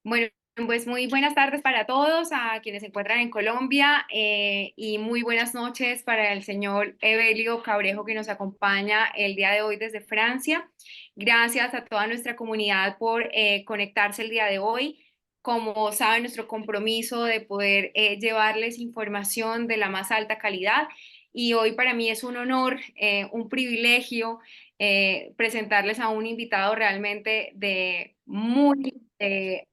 Bueno, pues muy buenas tardes para todos, a quienes se encuentran en Colombia, y muy buenas noches para el señor Evelio Cabrejo que nos acompaña el día de hoy desde Francia. Gracias a toda nuestra comunidad por conectarse el día de hoy. Como saben, nuestro compromiso de poder llevarles información de la más alta calidad. Y hoy para mí es un honor, un privilegio presentarles a un invitado realmente de muy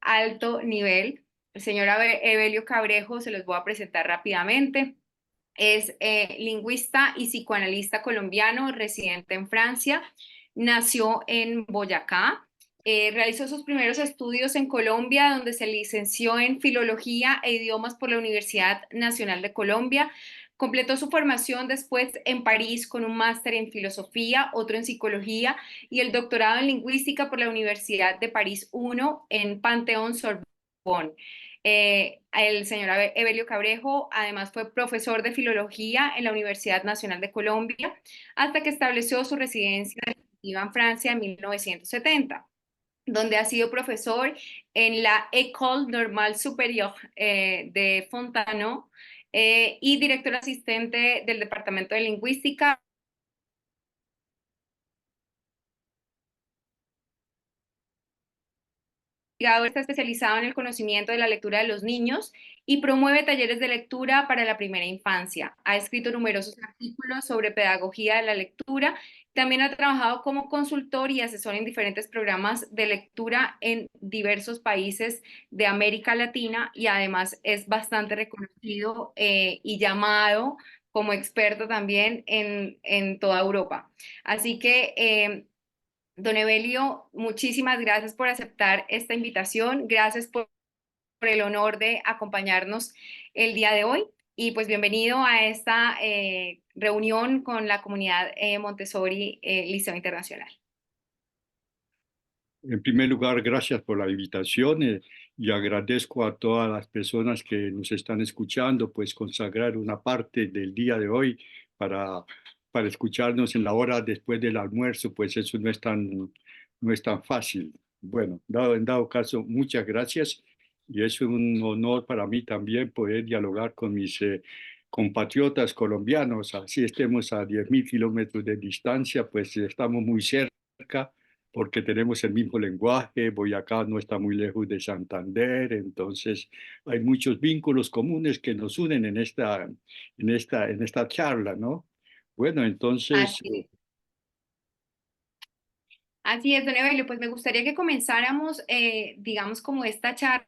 alto nivel. El señor Evelio Cabrejo, se los voy a presentar rápidamente. Es lingüista y psicoanalista colombiano, residente en Francia. Nació en Boyacá. Realizó sus primeros estudios en Colombia, donde se licenció en Filología e Idiomas por la Universidad Nacional de Colombia. Completó su formación después en París con un máster en filosofía, otro en psicología y el doctorado en lingüística por la Universidad de París I en Panteón Sorbonne. El señor Evelio Cabrejo además fue profesor de filología en la Universidad Nacional de Colombia hasta que estableció su residencia definitiva en Francia en 1970, donde ha sido profesor en la École Normale Supérieure de Fontainebleau, y director asistente del Departamento de Lingüística. Está especializado en el conocimiento de la lectura de los niños y promueve talleres de lectura para la primera infancia. Ha escrito numerosos artículos sobre pedagogía de la lectura. También ha trabajado como consultor y asesor en diferentes programas de lectura en diversos países de América Latina, y además es bastante reconocido y llamado como experto también en toda Europa. Así que don Evelio, muchísimas gracias por aceptar esta invitación. Gracias por el honor de acompañarnos el día de hoy. Y pues bienvenido a esta reunión con la comunidad Montessori Liceo Internacional. En primer lugar, gracias por la invitación y agradezco a todas las personas que nos están escuchando, pues consagrar una parte del día de hoy para, para escucharnos en la hora después del almuerzo, pues eso no es tan fácil. Bueno, en dado caso, muchas gracias y es un honor para mí también poder dialogar con mis compatriotas colombianos, así estemos a 10.000 kilómetros de distancia, pues estamos muy cerca porque tenemos el mismo lenguaje. Boyacá no está muy lejos de Santander, entonces hay muchos vínculos comunes que nos unen en esta charla, ¿no? Bueno, entonces, Así es. Así es, don Evelio, pues me gustaría que comenzáramos, digamos, como esta charla,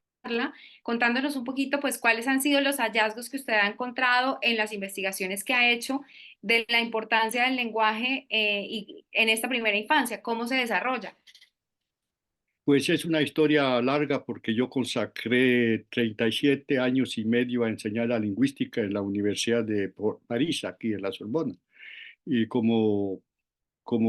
contándonos un poquito, pues, cuáles han sido los hallazgos que usted ha encontrado en las investigaciones que ha hecho de la importancia del lenguaje y en esta primera infancia, cómo se desarrolla. pues es una historia larga porque yo consacré 37 años y medio a enseñar la lingüística en la Universidad de París, aquí en la Sorbona. Y como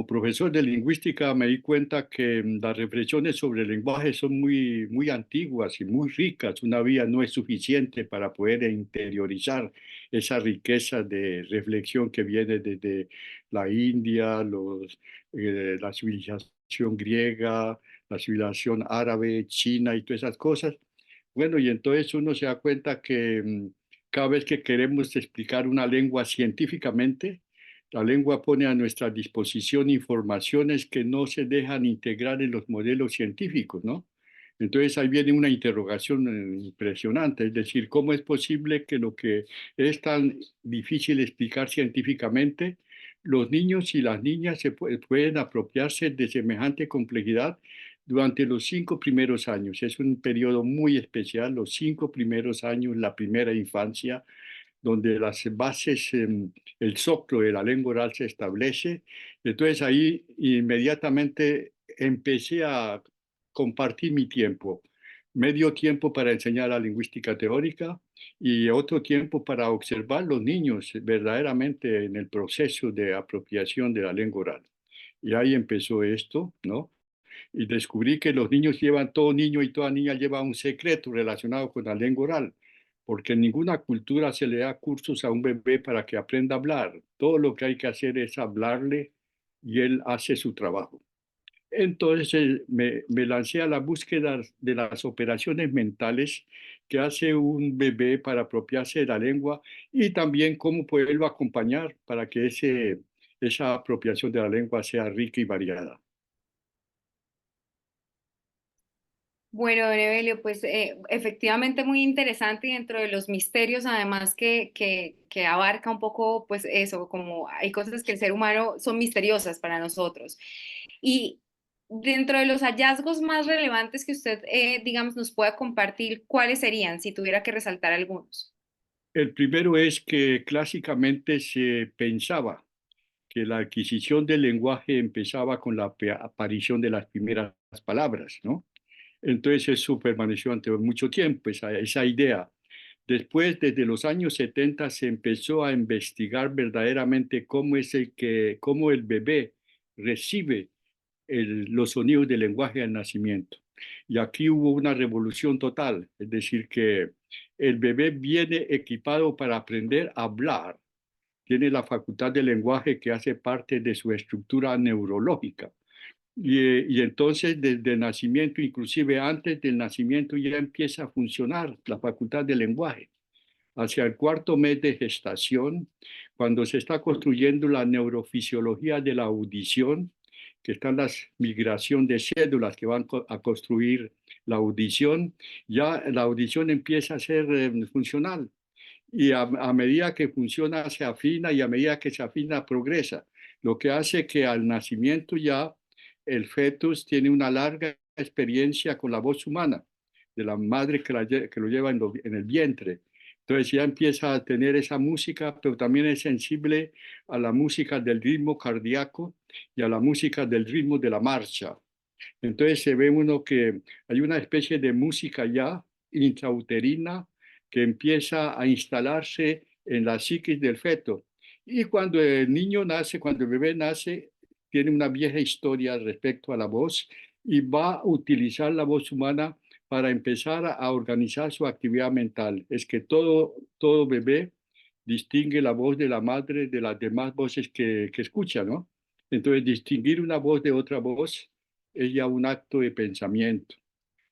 profesor de lingüística me di cuenta que las reflexiones sobre el lenguaje son muy antiguas y muy ricas. Una vía no es suficiente para poder interiorizar esa riqueza de reflexión que viene desde la India, la civilización griega, la civilización árabe, china y todas esas cosas. Bueno, y entonces uno se da cuenta que cada vez que queremos explicar una lengua científicamente, la lengua pone a nuestra disposición informaciones que no se dejan integrar en los modelos científicos, ¿no? Entonces ahí viene una interrogación impresionante, es decir, ¿cómo es posible que lo que es tan difícil explicar científicamente, los niños y las niñas pueden apropiarse de semejante complejidad durante los 5 primeros años? Es un periodo muy especial, los 5 primeros años, la primera infancia, donde las bases, el soplo de la lengua oral se establece. Entonces ahí inmediatamente empecé a compartir mi tiempo. Medio tiempo para enseñar la lingüística teórica y otro tiempo para observar los niños verdaderamente en el proceso de apropiación de la lengua oral. Y ahí empezó esto, ¿no? Y descubrí que los niños llevan, todo niño y toda niña lleva un secreto relacionado con la lengua oral, porque en ninguna cultura se le da cursos a un bebé para que aprenda a hablar. Todo lo que hay que hacer es hablarle y él hace su trabajo. Entonces me lancé a la búsqueda de las operaciones mentales que hace un bebé para apropiarse de la lengua y también cómo poderlo acompañar para que esa apropiación de la lengua sea rica y variada. Bueno, don Evelio, pues efectivamente muy interesante y dentro de los misterios además que abarca un poco pues eso, como hay cosas que el ser humano son misteriosas para nosotros. Y dentro de los hallazgos más relevantes que usted, digamos, nos pueda compartir, ¿cuáles serían si tuviera que resaltar algunos? El primero es que clásicamente se pensaba que la adquisición del lenguaje empezaba con la aparición de las primeras palabras, ¿no? Entonces eso permaneció ante mucho tiempo, esa idea. Después, desde los años 70, se empezó a investigar verdaderamente cómo el bebé recibe los sonidos del lenguaje al nacimiento. Y aquí hubo una revolución total, es decir, que el bebé viene equipado para aprender a hablar, tiene la facultad del lenguaje que hace parte de su estructura neurológica. Y entonces desde el nacimiento, inclusive antes del nacimiento, ya empieza a funcionar la facultad del lenguaje. Hacia el cuarto mes de gestación, cuando se está construyendo la neurofisiología de la audición, que están las migración de células que van a construir la audición, ya la audición empieza a ser funcional y a medida que funciona se afina y a medida que se afina progresa, lo que hace que al nacimiento ya el fetus tiene una larga experiencia con la voz humana de la madre que lo lleva en el vientre. Entonces ya empieza a tener esa música, pero también es sensible a la música del ritmo cardíaco y a la música del ritmo de la marcha. Entonces se ve uno que hay una especie de música ya intrauterina que empieza a instalarse en la psiquis del feto. Y cuando el niño nace, cuando el bebé nace, tiene una vieja historia respecto a la voz y va a utilizar la voz humana para empezar a organizar su actividad mental. Es que todo bebé distingue la voz de la madre de las demás voces que escucha, ¿no? Entonces, distinguir una voz de otra voz es ya un acto de pensamiento.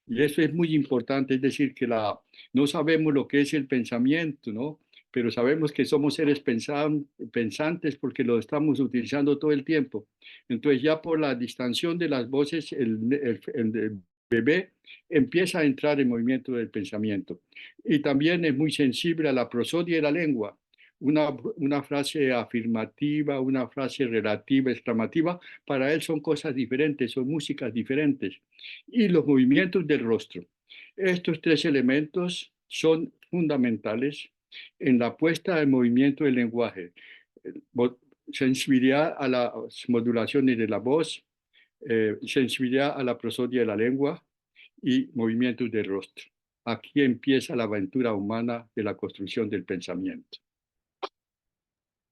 Y eso es muy importante, es decir, no sabemos lo que es el pensamiento, ¿no? Pero sabemos que somos seres pensantes porque lo estamos utilizando todo el tiempo. Entonces ya por la distensión de las voces, el bebé empieza a entrar en movimiento del pensamiento. Y también es muy sensible a la prosodia de la lengua. Una frase afirmativa, una frase relativa, exclamativa, para él son cosas diferentes, son músicas diferentes y los movimientos del rostro. Estos tres elementos son fundamentales en la puesta en movimiento del lenguaje. Sensibilidad a las modulaciones de la voz, sensibilidad a la prosodia de la lengua y movimientos del rostro. Aquí empieza la aventura humana de la construcción del pensamiento.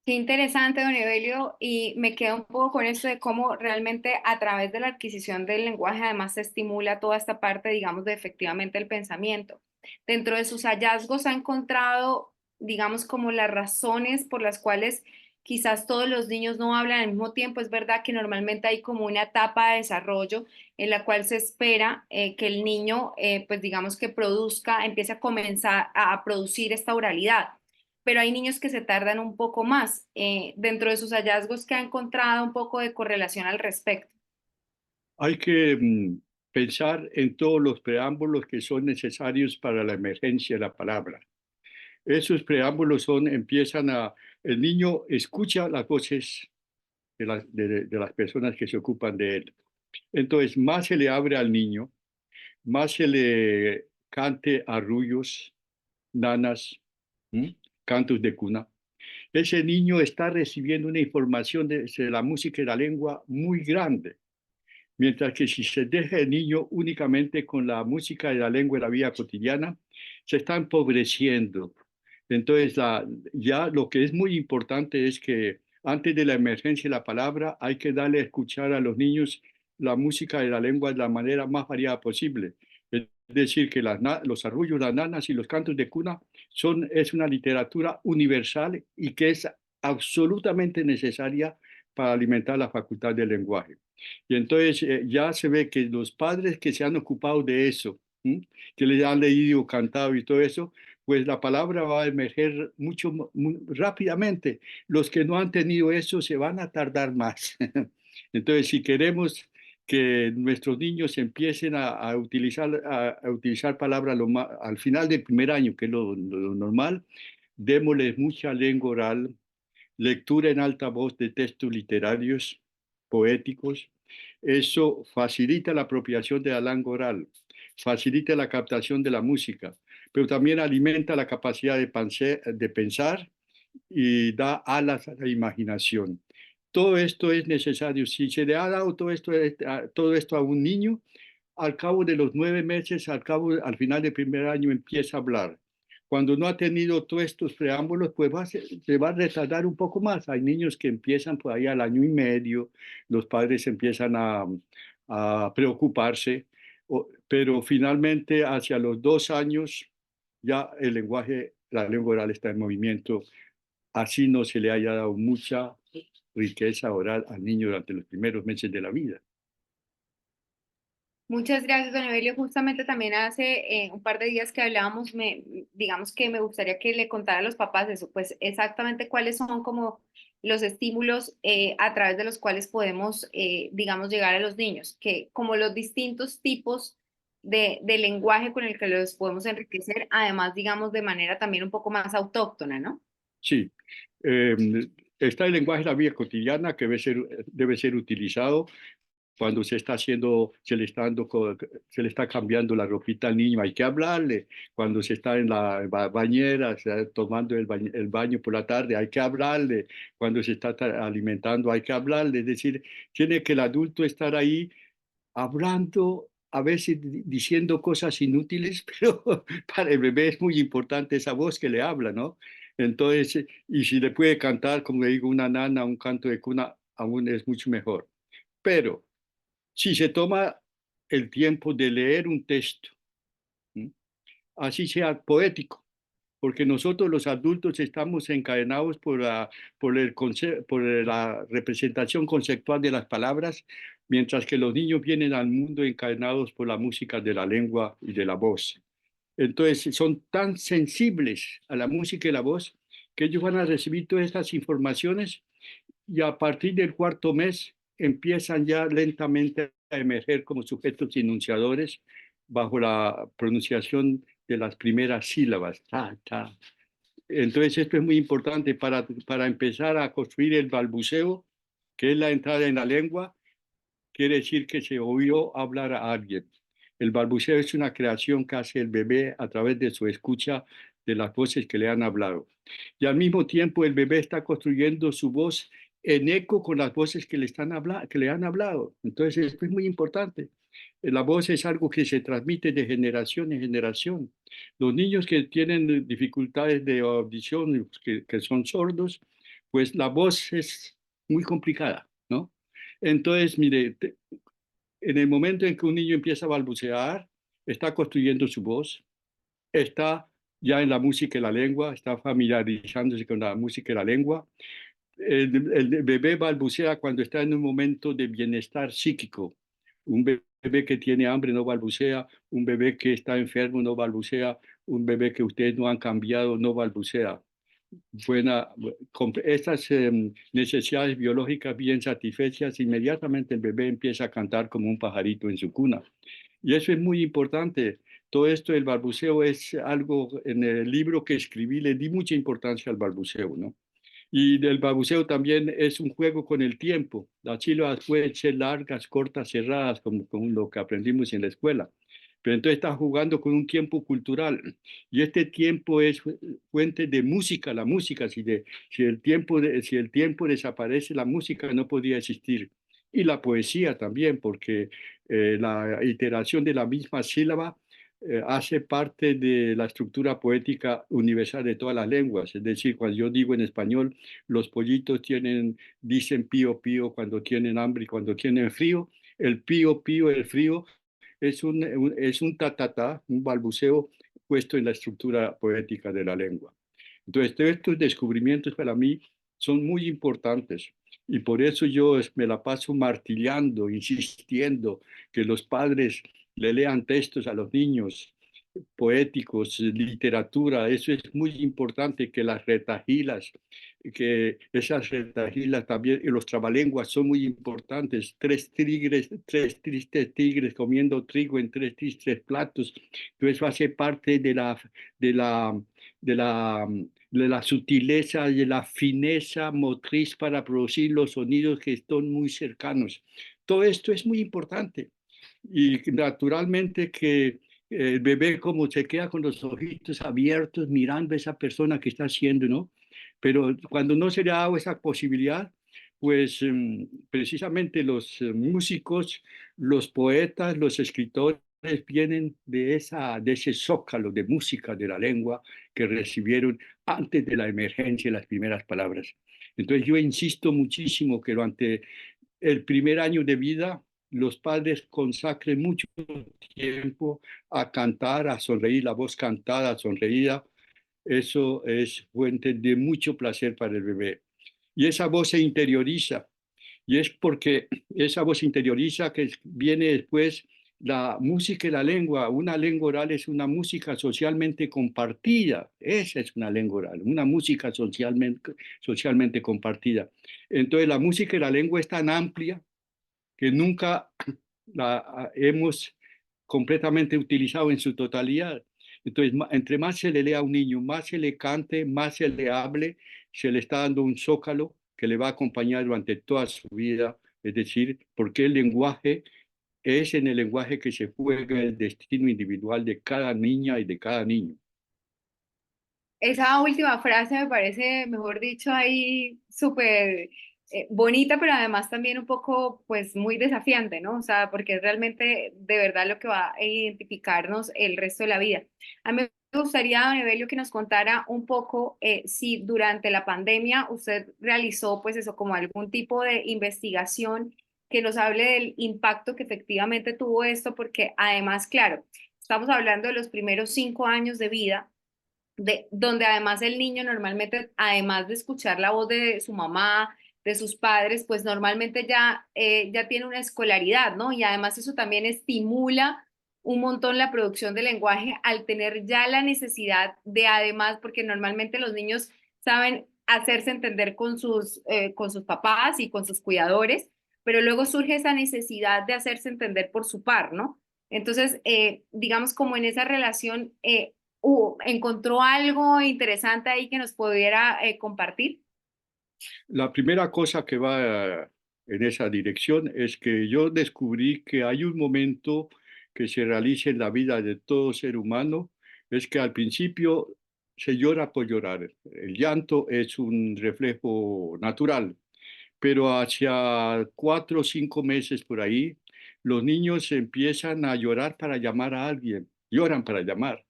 Qué interesante, don Evelio, y me quedo un poco con esto de cómo realmente a través de la adquisición del lenguaje además se estimula toda esta parte, digamos, de efectivamente el pensamiento. Dentro de sus hallazgos ha encontrado, digamos, como las razones por las cuales quizás todos los niños no hablan al mismo tiempo. Es verdad que normalmente hay como una etapa de desarrollo en la cual se espera que el niño, pues digamos que produzca, empiece a comenzar a producir esta oralidad, pero hay niños que se tardan un poco más. Dentro de sus hallazgos que ha encontrado un poco de correlación al respecto. Hay que pensar en todos los preámbulos que son necesarios para la emergencia de la palabra. Esos preámbulos el niño escucha las voces de las personas que se ocupan de él. Entonces, más se le abre al niño, más se le cante arrullos, nanas, ¿m? Cantos de cuna. Ese niño está recibiendo una información de la música y la lengua muy grande. Mientras que si se deja el niño únicamente con la música y la lengua de la vida cotidiana, se está empobreciendo. Entonces, ya lo que es muy importante es que antes de la emergencia de la palabra hay que darle a escuchar a los niños la música y la lengua de la manera más variada posible. Es decir, que los arrullos, las nanas y los cantos de cuna es una literatura universal y que es absolutamente necesaria para alimentar la facultad del lenguaje. Y entonces ya se ve que los padres que se han ocupado de eso, ¿m? Que les han leído, cantado y todo eso, pues la palabra va a emerger mucho muy rápidamente. Los que no han tenido eso se van a tardar más. Entonces, si queremos que nuestros niños empiecen a utilizar palabras al final del primer año, que es lo normal, démosles mucha lengua oral, lectura en alta voz de textos literarios, poéticos. Eso facilita la apropiación de la lengua oral, facilita la captación de la música, pero también alimenta la capacidad de pensar y da alas a la imaginación. Todo esto es necesario. Si se le ha dado todo esto a un niño, al cabo de los 9 meses, al final del primer año empieza a hablar. Cuando no ha tenido todos estos preámbulos, pues se va a retardar un poco más. Hay niños que empiezan por ahí al año y medio, los padres empiezan a preocuparse, pero finalmente hacia los 2 años ya el lenguaje, la lengua oral está en movimiento, así no se le haya dado mucha riqueza oral al niño durante los primeros meses de la vida. Muchas gracias, don Evelio. Justamente también hace un par de días que hablábamos, digamos que me gustaría que le contara a los papás eso, pues exactamente cuáles son como los estímulos a través de los cuales podemos, digamos, llegar a los niños, que como los distintos tipos de lenguaje con el que los podemos enriquecer, además, digamos, de manera también un poco más autóctona, ¿no? Sí, eh, está el lenguaje de la vida cotidiana que debe ser utilizado cuando se está haciendo, se le está cambiando la ropita al niño, hay que hablarle. Cuando se está en la bañera, se está tomando el baño por la tarde, hay que hablarle. Cuando se está alimentando, hay que hablarle. Es decir, tiene que el adulto estar ahí hablando, a veces diciendo cosas inútiles, pero para el bebé es muy importante esa voz que le habla, ¿no? Entonces, y si le puede cantar, como le digo, una nana, un canto de cuna, aún es mucho mejor. Pero si se toma el tiempo de leer un texto, ¿m? Así sea poético, porque nosotros los adultos estamos encadenados por la representación conceptual de las palabras, mientras que los niños vienen al mundo encadenados por la música de la lengua y de la voz. Entonces, son tan sensibles a la música y la voz que ellos van a recibir todas estas informaciones y a partir del cuarto mes empiezan ya lentamente a emerger como sujetos enunciadores bajo la pronunciación de las primeras sílabas. Ta, ta. Entonces esto es muy importante para empezar a construir el balbuceo, que es la entrada en la lengua, quiere decir que se oyó hablar a alguien. El balbuceo es una creación que hace el bebé a través de su escucha de las voces que le han hablado. Y al mismo tiempo el bebé está construyendo su voz en eco con las voces que le han hablado. Entonces esto es muy importante. La voz es algo que se transmite de generación en generación. Los niños que tienen dificultades de audición, que son sordos, pues la voz es muy complicada, ¿no? Entonces, mire, en el momento en que un niño empieza a balbucear, está construyendo su voz, está ya en la música y la lengua, está familiarizándose con la música y la lengua. El bebé balbucea cuando está en un momento de bienestar psíquico. Un bebé que tiene hambre no balbucea, un bebé que está enfermo no balbucea, un bebé que ustedes no han cambiado no balbucea. Con estas necesidades biológicas bien satisfechas, inmediatamente el bebé empieza a cantar como un pajarito en su cuna. Y eso es muy importante. Todo esto del balbuceo es algo, en el libro que escribí le di mucha importancia al balbuceo, ¿no? Y del balbuceo también es un juego con el tiempo. Las sílabas pueden ser largas, cortas, cerradas, como lo que aprendimos en la escuela. Pero entonces está jugando con un tiempo cultural. Y este tiempo es fuente de música. La música, si el tiempo desaparece, la música no podría existir. Y la poesía también, porque la iteración de la misma sílaba hace parte de la estructura poética universal de todas las lenguas. Es decir, cuando yo digo en español, los pollitos dicen pío pío cuando tienen hambre y cuando tienen frío, el pío pío, el frío, es un ta ta ta, un balbuceo puesto en la estructura poética de la lengua. Entonces, todos estos descubrimientos para mí son muy importantes. Y por eso yo me la paso martillando, insistiendo que los padres le lean textos a los niños, poéticos, literatura, eso es muy importante, que las retahilas, que esas retahilas también, y los trabalenguas son muy importantes, tres tristes tigres comiendo trigo en tres tristes platos, entonces eso hace parte de la, de la, de la sutileza y de la fineza motriz para producir los sonidos que están muy cercanos. Todo esto es muy importante. Y naturalmente que el bebé como se queda con los ojitos abiertos mirando a esa persona que está haciendo, ¿no? Pero cuando no se le ha dado esa posibilidad, pues precisamente los músicos, los poetas, los escritores vienen de ese zócalo de música de la lengua que recibieron antes de la emergencia las primeras palabras. Entonces yo insisto muchísimo que durante el primer año de vida los padres consacren mucho tiempo a cantar, a sonreír, la voz cantada, sonreída. Eso es fuente de mucho placer para el bebé. Y esa voz se interioriza. Y es porque esa voz interioriza que viene después la música y la lengua. Una lengua oral es una música socialmente compartida. Esa es una lengua oral, una música socialmente compartida. Entonces la música y la lengua es tan amplia que nunca la hemos completamente utilizado en su totalidad. Entonces, entre más se le lea a un niño, más se le cante, más se le hable, se le está dando un zócalo que le va a acompañar durante toda su vida. Es decir, porque el lenguaje es en el lenguaje que se juega el destino individual de cada niña y de cada niño. Esa última frase me parece, mejor dicho, ahí súper bonita, pero además también un poco, pues, muy desafiante, ¿no? O sea, porque es realmente de verdad lo que va a identificarnos el resto de la vida. A mí me gustaría, don Evelio, que nos contara un poco si durante la pandemia usted realizó, pues, eso, como algún tipo de investigación que nos hable del impacto que efectivamente tuvo esto, porque además, claro, estamos hablando de los primeros 5 años de vida donde además el niño normalmente, además de escuchar la voz de su mamá, de sus padres, pues normalmente ya tiene una escolaridad, ¿no? Y además eso también estimula un montón la producción de lenguaje al tener ya la necesidad de además, porque normalmente los niños saben hacerse entender con sus papás y con sus cuidadores, pero luego surge esa necesidad de hacerse entender por su par, ¿no? Entonces, digamos como en esa relación, ¿encontró algo interesante ahí que nos pudiera compartir? La primera cosa que va en esa dirección es que yo descubrí que hay un momento que se realiza en la vida de todo ser humano, es que al principio se llora por llorar. El llanto es un reflejo natural, pero hacia 4 o 5 meses por ahí, los niños empiezan a llorar para llamar a alguien, lloran para llamar.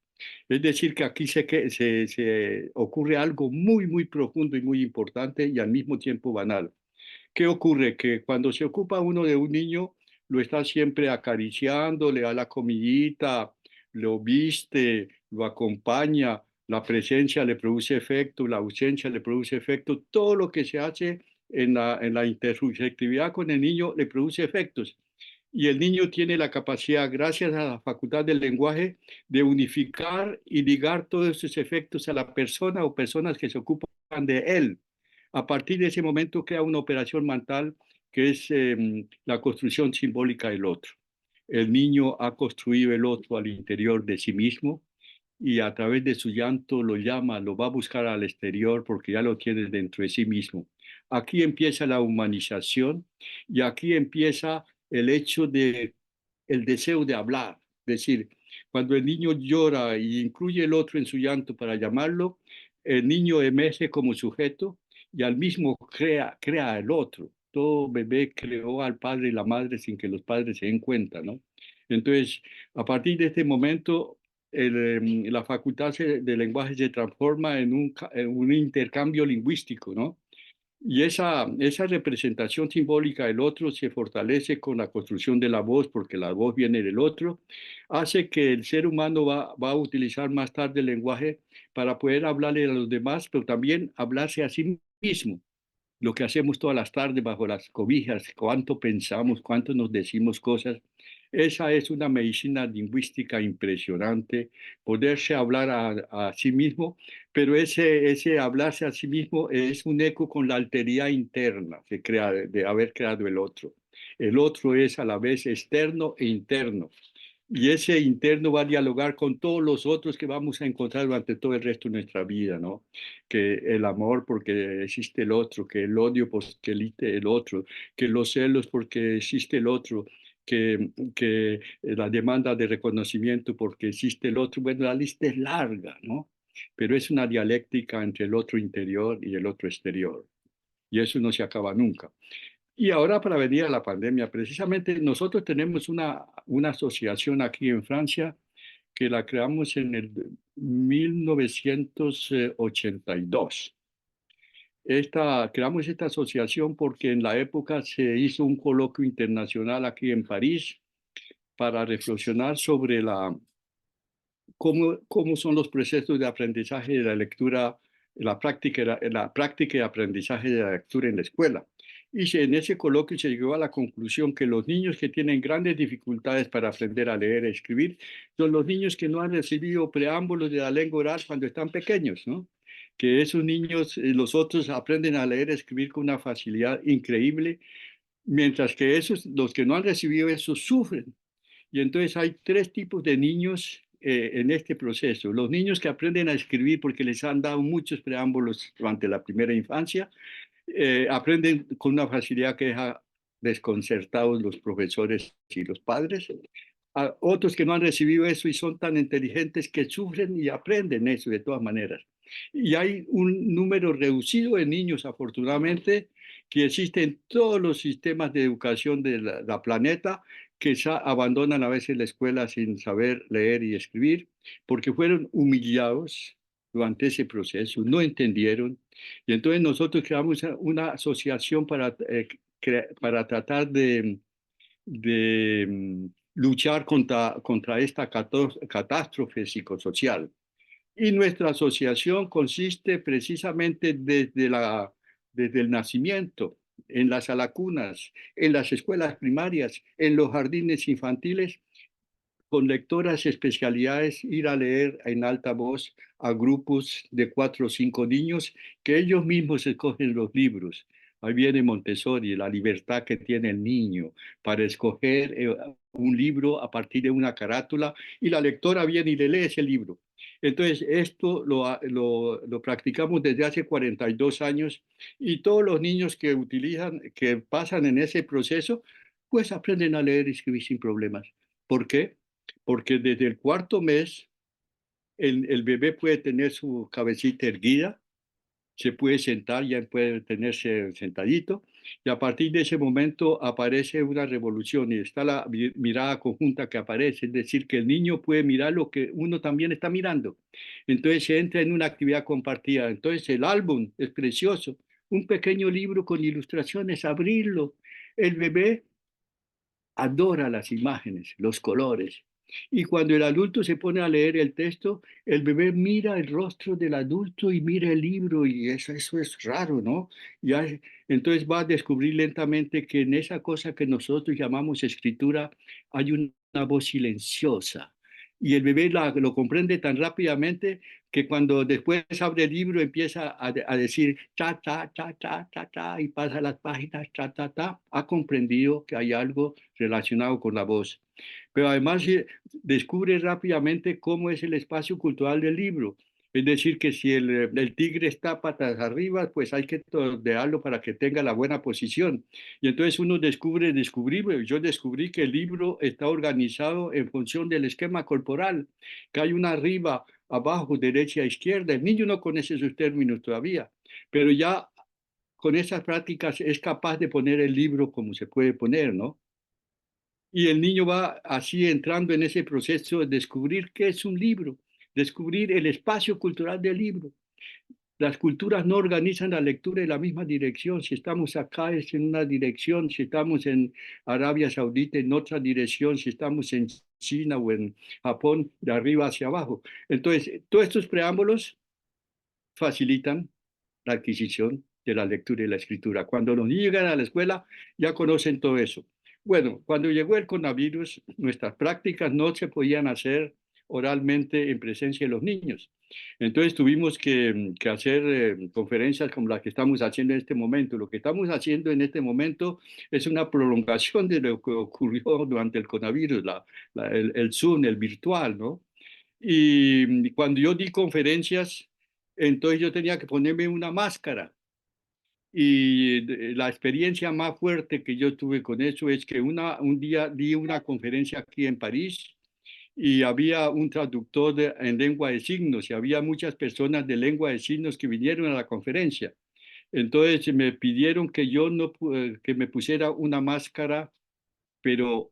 Es decir, que aquí se ocurre algo muy, muy profundo y muy importante y al mismo tiempo banal. ¿Qué ocurre? Que cuando se ocupa uno de un niño, lo está siempre acariciando, le da la comidita, lo viste, lo acompaña, la presencia le produce efecto, la ausencia le produce efecto, todo lo que se hace en la intersubjetividad con el niño le produce efectos. Y el niño tiene la capacidad, gracias a la facultad del lenguaje, de unificar y ligar todos esos efectos a la persona o personas que se ocupan de él. A partir de ese momento crea una operación mental que es la construcción simbólica del otro. El niño ha construido el otro al interior de sí mismo y a través de su llanto lo llama, lo va a buscar al exterior porque ya lo tiene dentro de sí mismo. Aquí empieza la humanización y aquí empieza el hecho de el deseo de hablar. Es decir, cuando el niño llora y incluye el otro en su llanto para llamarlo, el niño emerge como sujeto y al mismo crea el otro. Todo bebé creó al padre y la madre sin que los padres se den cuenta, ¿no? Entonces, a partir de este momento, la facultad de lenguaje se transforma en un intercambio lingüístico, ¿no? Y esa representación simbólica del otro se fortalece con la construcción de la voz, porque la voz viene del otro, hace que el ser humano va a utilizar más tarde el lenguaje para poder hablarle a los demás, pero también hablarse a sí mismo. lo que hacemos todas las tardes bajo las cobijas, cuánto pensamos, cuánto nos decimos cosas. Esa es una medicina lingüística impresionante, poderse hablar a sí mismo, pero ese hablarse a sí mismo es un eco con la alteridad interna que crea, de haber creado el otro. El otro es a la vez externo e interno. Y ese interno va a dialogar con todos los otros que vamos a encontrar durante todo el resto de nuestra vida, ¿no? Que el amor porque existe el otro, que el odio porque existe el otro, que los celos porque existe el otro, que la demanda de reconocimiento porque existe el otro. Bueno, la lista es larga, ¿no? Pero es una dialéctica entre el otro interior y el otro exterior. Y eso no se acaba nunca. Y ahora para venir a la pandemia, precisamente nosotros tenemos una asociación aquí en Francia que la creamos en el 1982. Creamos esta asociación porque en la época se hizo un coloquio internacional aquí en París para reflexionar sobre cómo son los procesos de aprendizaje de la lectura, la práctica y aprendizaje de la lectura en la escuela. En ese coloquio se llegó a la conclusión que los niños que tienen grandes dificultades para aprender a leer y escribir son los niños que no han recibido preámbulos de la lengua oral cuando están pequeños, ¿no? Que esos niños, los otros aprenden a leer y escribir con una facilidad increíble, mientras que los que no han recibido eso, sufren. Y entonces hay tres tipos de niños en este proceso. Los niños que aprenden a escribir porque les han dado muchos preámbulos durante la primera infancia, aprenden con una facilidad que deja desconcertados los profesores y los padres. A otros que no han recibido eso y son tan inteligentes que sufren y aprenden eso de todas maneras. Y hay un número reducido de niños, afortunadamente, que existe en todos los sistemas de educación de la planeta, que abandonan a veces la escuela sin saber leer y escribir, porque fueron humillados durante ese proceso, no entendieron. Y entonces nosotros creamos una asociación para tratar de luchar contra esta catástrofe psicosocial. Y nuestra asociación consiste precisamente desde el nacimiento, en las alacunas, en las escuelas primarias, en los jardines infantiles, con lectoras especialidades, ir a leer en alta voz a grupos de 4 o 5 niños que ellos mismos escogen los libros. Ahí viene Montessori, la libertad que tiene el niño para escoger un libro a partir de una carátula y la lectora viene y le lee ese libro. Entonces, esto lo practicamos desde hace 42 años y todos los niños que pasan en ese proceso, pues aprenden a leer y escribir sin problemas. ¿Por qué? Porque desde el cuarto mes el bebé puede tener su cabecita erguida, se puede sentar, ya puede tenerse sentadito, y a partir de ese momento aparece una revolución y está la mirada conjunta que aparece, es decir, que el niño puede mirar lo que uno también está mirando. Entonces se entra en una actividad compartida. Entonces el álbum es precioso, un pequeño libro con ilustraciones, abrirlo. El bebé adora las imágenes, los colores. Y cuando el adulto se pone a leer el texto, el bebé mira el rostro del adulto y mira el libro y eso es raro, ¿no? Entonces va a descubrir lentamente que en esa cosa que nosotros llamamos escritura hay una voz silenciosa. Y el bebé lo comprende tan rápidamente que cuando después abre el libro empieza a decir ta, ta, ta, ta, ta, ta, y pasa las páginas, ta, ta, ta, ha comprendido que hay algo relacionado con la voz. Pero además descubre rápidamente cómo es el espacio cultural del libro. Es decir, que si el tigre está patas arriba, pues hay que tordearlo para que tenga la buena posición. Y entonces uno yo descubrí que el libro está organizado en función del esquema corporal, que hay una arriba, abajo, derecha, izquierda. El niño no conoce esos términos todavía, pero ya con esas prácticas es capaz de poner el libro como se puede poner, ¿no? Y el niño va así entrando en ese proceso de descubrir qué es un libro, descubrir el espacio cultural del libro. Las culturas no organizan la lectura en la misma dirección. Si estamos acá es en una dirección, si estamos en Arabia Saudita en otra dirección, si estamos en China o en Japón de arriba hacia abajo. Entonces, todos estos preámbulos facilitan la adquisición de la lectura y la escritura. Cuando los niños llegan a la escuela, ya conocen todo eso. Bueno, cuando llegó el coronavirus, nuestras prácticas no se podían hacer oralmente en presencia de los niños. Entonces tuvimos que hacer conferencias como las que estamos haciendo en este momento. Lo que estamos haciendo en este momento es una prolongación de lo que ocurrió durante el coronavirus, el Zoom, el virtual, ¿no? Y cuando yo di conferencias, entonces yo tenía que ponerme una máscara. Y la experiencia más fuerte que yo tuve con eso es que un día di una conferencia aquí en París y había un traductor en lengua de signos y había muchas personas de lengua de signos que vinieron a la conferencia. Entonces me pidieron que yo no, que me pusiera una máscara, pero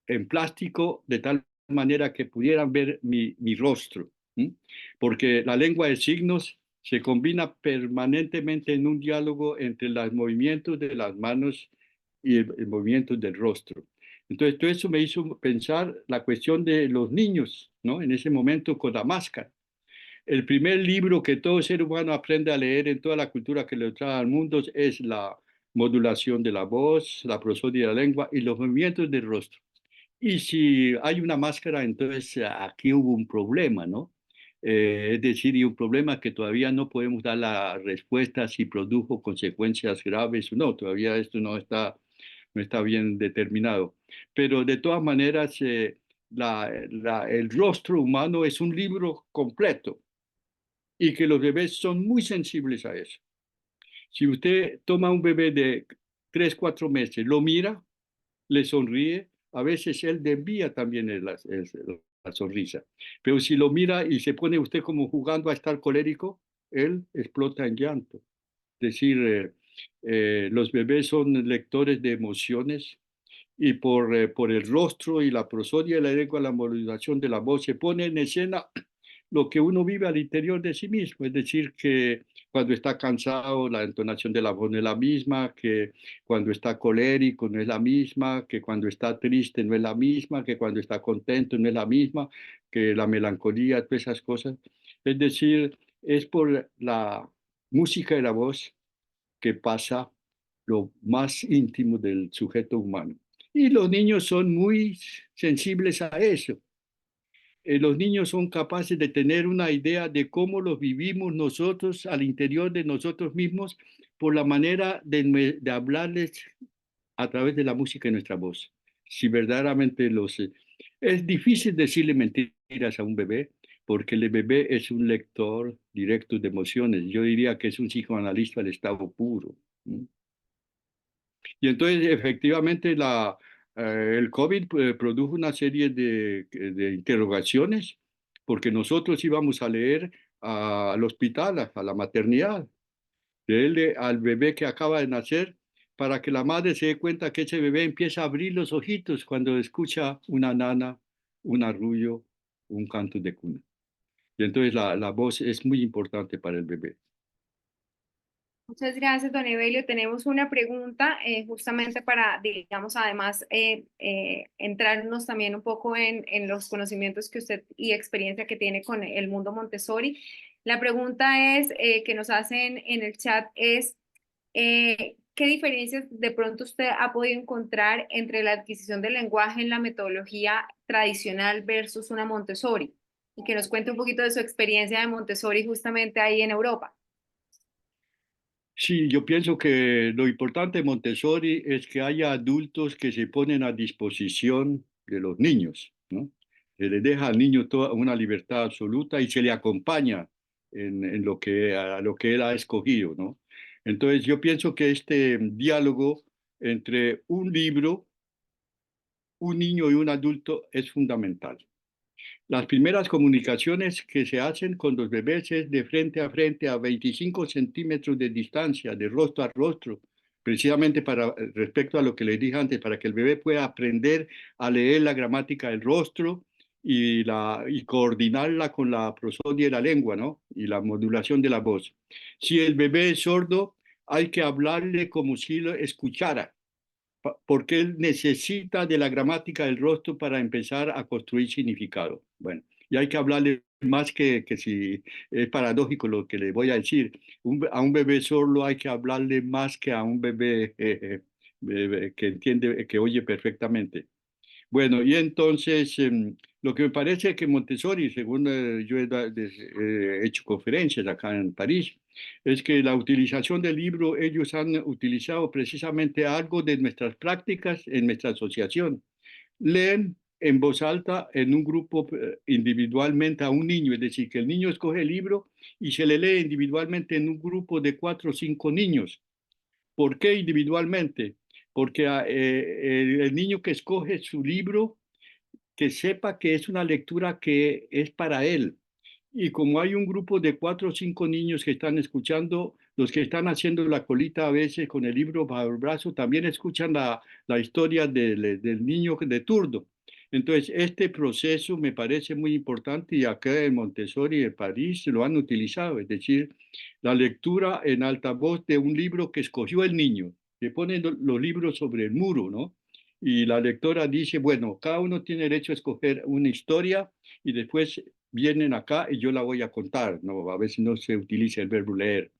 en plástico, de tal manera que pudieran ver mi rostro, ¿m? Porque la lengua de signos se combina permanentemente en un diálogo entre los movimientos de las manos y el movimiento del rostro. Entonces, todo eso me hizo pensar la cuestión de los niños, ¿no? En ese momento con la máscara. El primer libro que todo ser humano aprende a leer en toda la cultura que le trae al mundo es la modulación de la voz, la prosodia de la lengua y los movimientos del rostro. Y si hay una máscara, entonces aquí hubo un problema, ¿no? Es decir, y un problema que todavía no podemos dar la respuesta si produjo consecuencias graves o no. Todavía esto no está bien determinado. Pero de todas maneras, el rostro humano es un libro completo y que los bebés son muy sensibles a eso. Si usted toma un bebé de 3 4 meses, lo mira, le sonríe, a veces él desvía también la sonrisa. Pero si lo mira y se pone usted como jugando a estar colérico, él explota en llanto. Es decir, los bebés son lectores de emociones y por el rostro y la prosodia de la lengua, la modulación de la voz, se pone en escena lo que uno vive al interior de sí mismo, es decir, que cuando está cansado la entonación de la voz no es la misma, que cuando está colérico no es la misma, que cuando está triste no es la misma, que cuando está contento no es la misma, que la melancolía, todas esas cosas. Es decir, es por la música de la voz que pasa lo más íntimo del sujeto humano. Y los niños son muy sensibles a eso. Los niños son capaces de tener una idea de cómo los vivimos nosotros al interior de nosotros mismos por la manera de hablarles a través de la música y nuestra voz. Si verdaderamente Es difícil decirle mentiras a un bebé porque el bebé es un lector directo de emociones. Yo diría que es un psicoanalista del estado puro. ¿No? Y entonces, efectivamente, el COVID produjo una serie de interrogaciones, porque nosotros íbamos a leer al hospital, a la maternidad, leerle al bebé que acaba de nacer, para que la madre se dé cuenta que ese bebé empieza a abrir los ojitos cuando escucha una nana, un arrullo, un canto de cuna. Y entonces la voz es muy importante para el bebé. Muchas gracias, don Evelio. Tenemos una pregunta justamente para, digamos, además, entrarnos también un poco en los conocimientos que usted y experiencia que tiene con el mundo Montessori. La pregunta es, que nos hacen en el chat es, ¿qué diferencias de pronto usted ha podido encontrar entre la adquisición del lenguaje en la metodología tradicional versus una Montessori? Y que nos cuente un poquito de su experiencia de Montessori justamente ahí en Europa. Sí, yo pienso que lo importante de Montessori es que haya adultos que se ponen a disposición de los niños, ¿no? Se les deja al niño toda una libertad absoluta y se le acompaña en a lo que él ha escogido, ¿no? Entonces, yo pienso que este diálogo entre un libro, un niño y un adulto es fundamental. Las primeras comunicaciones que se hacen con los bebés es de frente a frente a 25 centímetros de distancia, de rostro a rostro, precisamente para, respecto a lo que les dije antes, para que el bebé pueda aprender a leer la gramática del rostro y coordinarla con la prosodia de la lengua, ¿no? Y la modulación de la voz. Si el bebé es sordo, hay que hablarle como si lo escuchara porque él necesita de la gramática del rostro para empezar a construir significado. Bueno, Y hay que hablarle más que si es paradójico lo que le voy a decir. A un bebé sordo hay que hablarle más que a un bebé que entiende, que oye perfectamente. Bueno, y entonces lo que me parece que Montessori, según yo he hecho conferencias acá en París, es que la utilización del libro, ellos han utilizado precisamente algo de nuestras prácticas en nuestra asociación. Leen en voz alta en un grupo individualmente a un niño, es decir, que el niño escoge el libro y se le lee individualmente en un grupo de 4 o 5 niños. ¿Por qué individualmente? Porque el niño que escoge su libro, que sepa que es una lectura que es para él. Y como hay un grupo de 4 o 5 niños que están escuchando, los que están haciendo la colita a veces con el libro bajo el brazo, también escuchan la historia del niño de turno. Entonces, este proceso me parece muy importante y acá en Montessori, en París, lo han utilizado, es decir, la lectura en alta voz de un libro que escogió el niño, que ponen los libros sobre el muro, ¿no? Y la lectora dice, bueno, cada uno tiene derecho a escoger una historia y después vienen acá y yo la voy a contar, ¿no? A veces no se utiliza el verbo leer.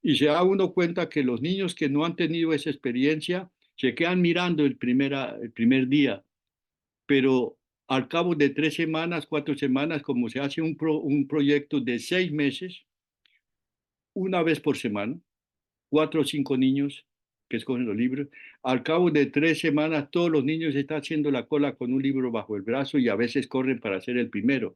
Y se da uno cuenta que los niños que no han tenido esa experiencia se quedan mirando el primer día, pero al cabo de 3 semanas, 4 semanas, como se hace un proyecto de 6 meses, una vez por semana, 4 o 5 niños que escogen los libros. Al cabo de 3 semanas, todos los niños están haciendo la cola con un libro bajo el brazo y a veces corren para ser el primero.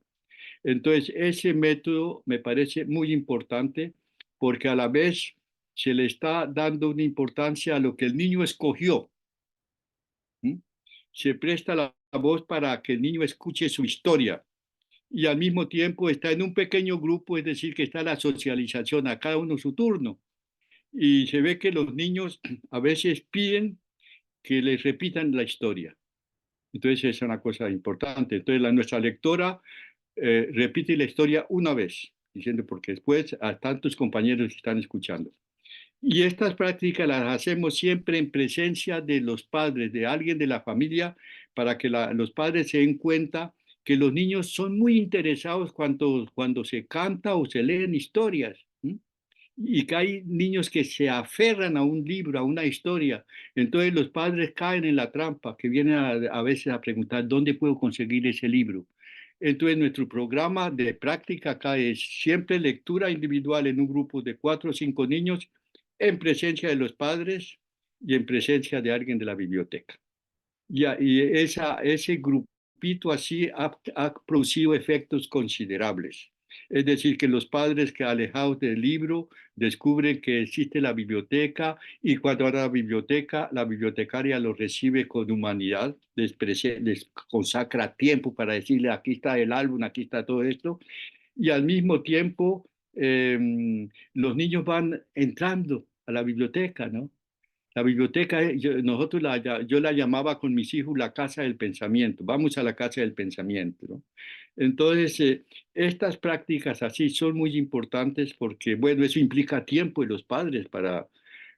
Entonces, ese método me parece muy importante porque a la vez se le está dando una importancia a lo que el niño escogió. ¿M? Se presta la voz para que el niño escuche su historia y al mismo tiempo está en un pequeño grupo, es decir, que está la socialización a cada uno su turno. Y se ve que los niños a veces piden que les repitan la historia. Entonces, es una cosa importante. Entonces, nuestra lectora repite la historia una vez, diciendo porque después a tantos compañeros que están escuchando. Y estas prácticas las hacemos siempre en presencia de los padres, de alguien de la familia, para que los padres se den cuenta que los niños son muy interesados cuando se canta o se leen historias. ¿M? Y que hay niños que se aferran a un libro, a una historia. Entonces los padres caen en la trampa, que vienen a veces a preguntar, ¿dónde puedo conseguir ese libro? Entonces nuestro programa de práctica acá es siempre lectura individual en un grupo de 4 o 5 niños, en presencia de los padres y en presencia de alguien de la biblioteca. Y ese grupito así ha producido efectos considerables. Es decir, que los padres que alejados del libro descubren que existe la biblioteca y cuando van a la biblioteca, la bibliotecaria los recibe con humanidad, les consacra tiempo para decirle aquí está el álbum, aquí está todo esto y al mismo tiempo los niños van entrando a la biblioteca, ¿no? La biblioteca, yo la llamaba con mis hijos la casa del pensamiento. Vamos a la casa del pensamiento, ¿no? Entonces, estas prácticas así son muy importantes porque, bueno, eso implica tiempo de los padres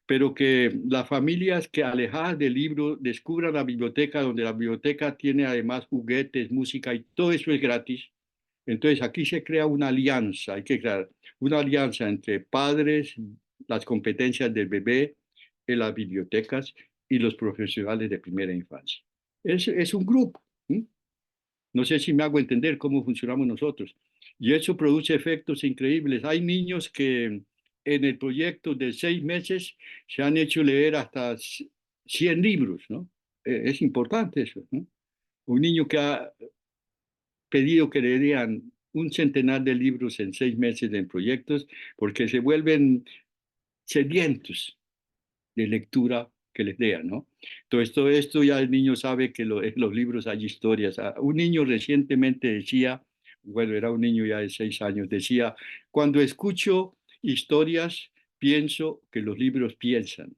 pero que las familias que alejadas del libro descubran la biblioteca, donde la biblioteca tiene además juguetes, música y todo eso es gratis. Entonces, aquí se crea una alianza, hay que crear una alianza entre padres, las competencias del bebé, en las bibliotecas y los profesionales de primera infancia. Es un grupo. ¿Sí? No sé si me hago entender cómo funcionamos nosotros. Y eso produce efectos increíbles. Hay niños que en el proyecto de 6 meses se han hecho leer hasta 100 libros, ¿no? Es importante eso, ¿no? Un niño que ha pedido que le lean un centenar de libros en 6 meses en proyectos porque se vuelven sedientos de lectura que les lean, ¿no? Entonces, todo esto ya el niño sabe que en los libros hay historias. Un niño recientemente decía, bueno, era un niño ya de 6 años, decía, cuando escucho historias, pienso que los libros piensan.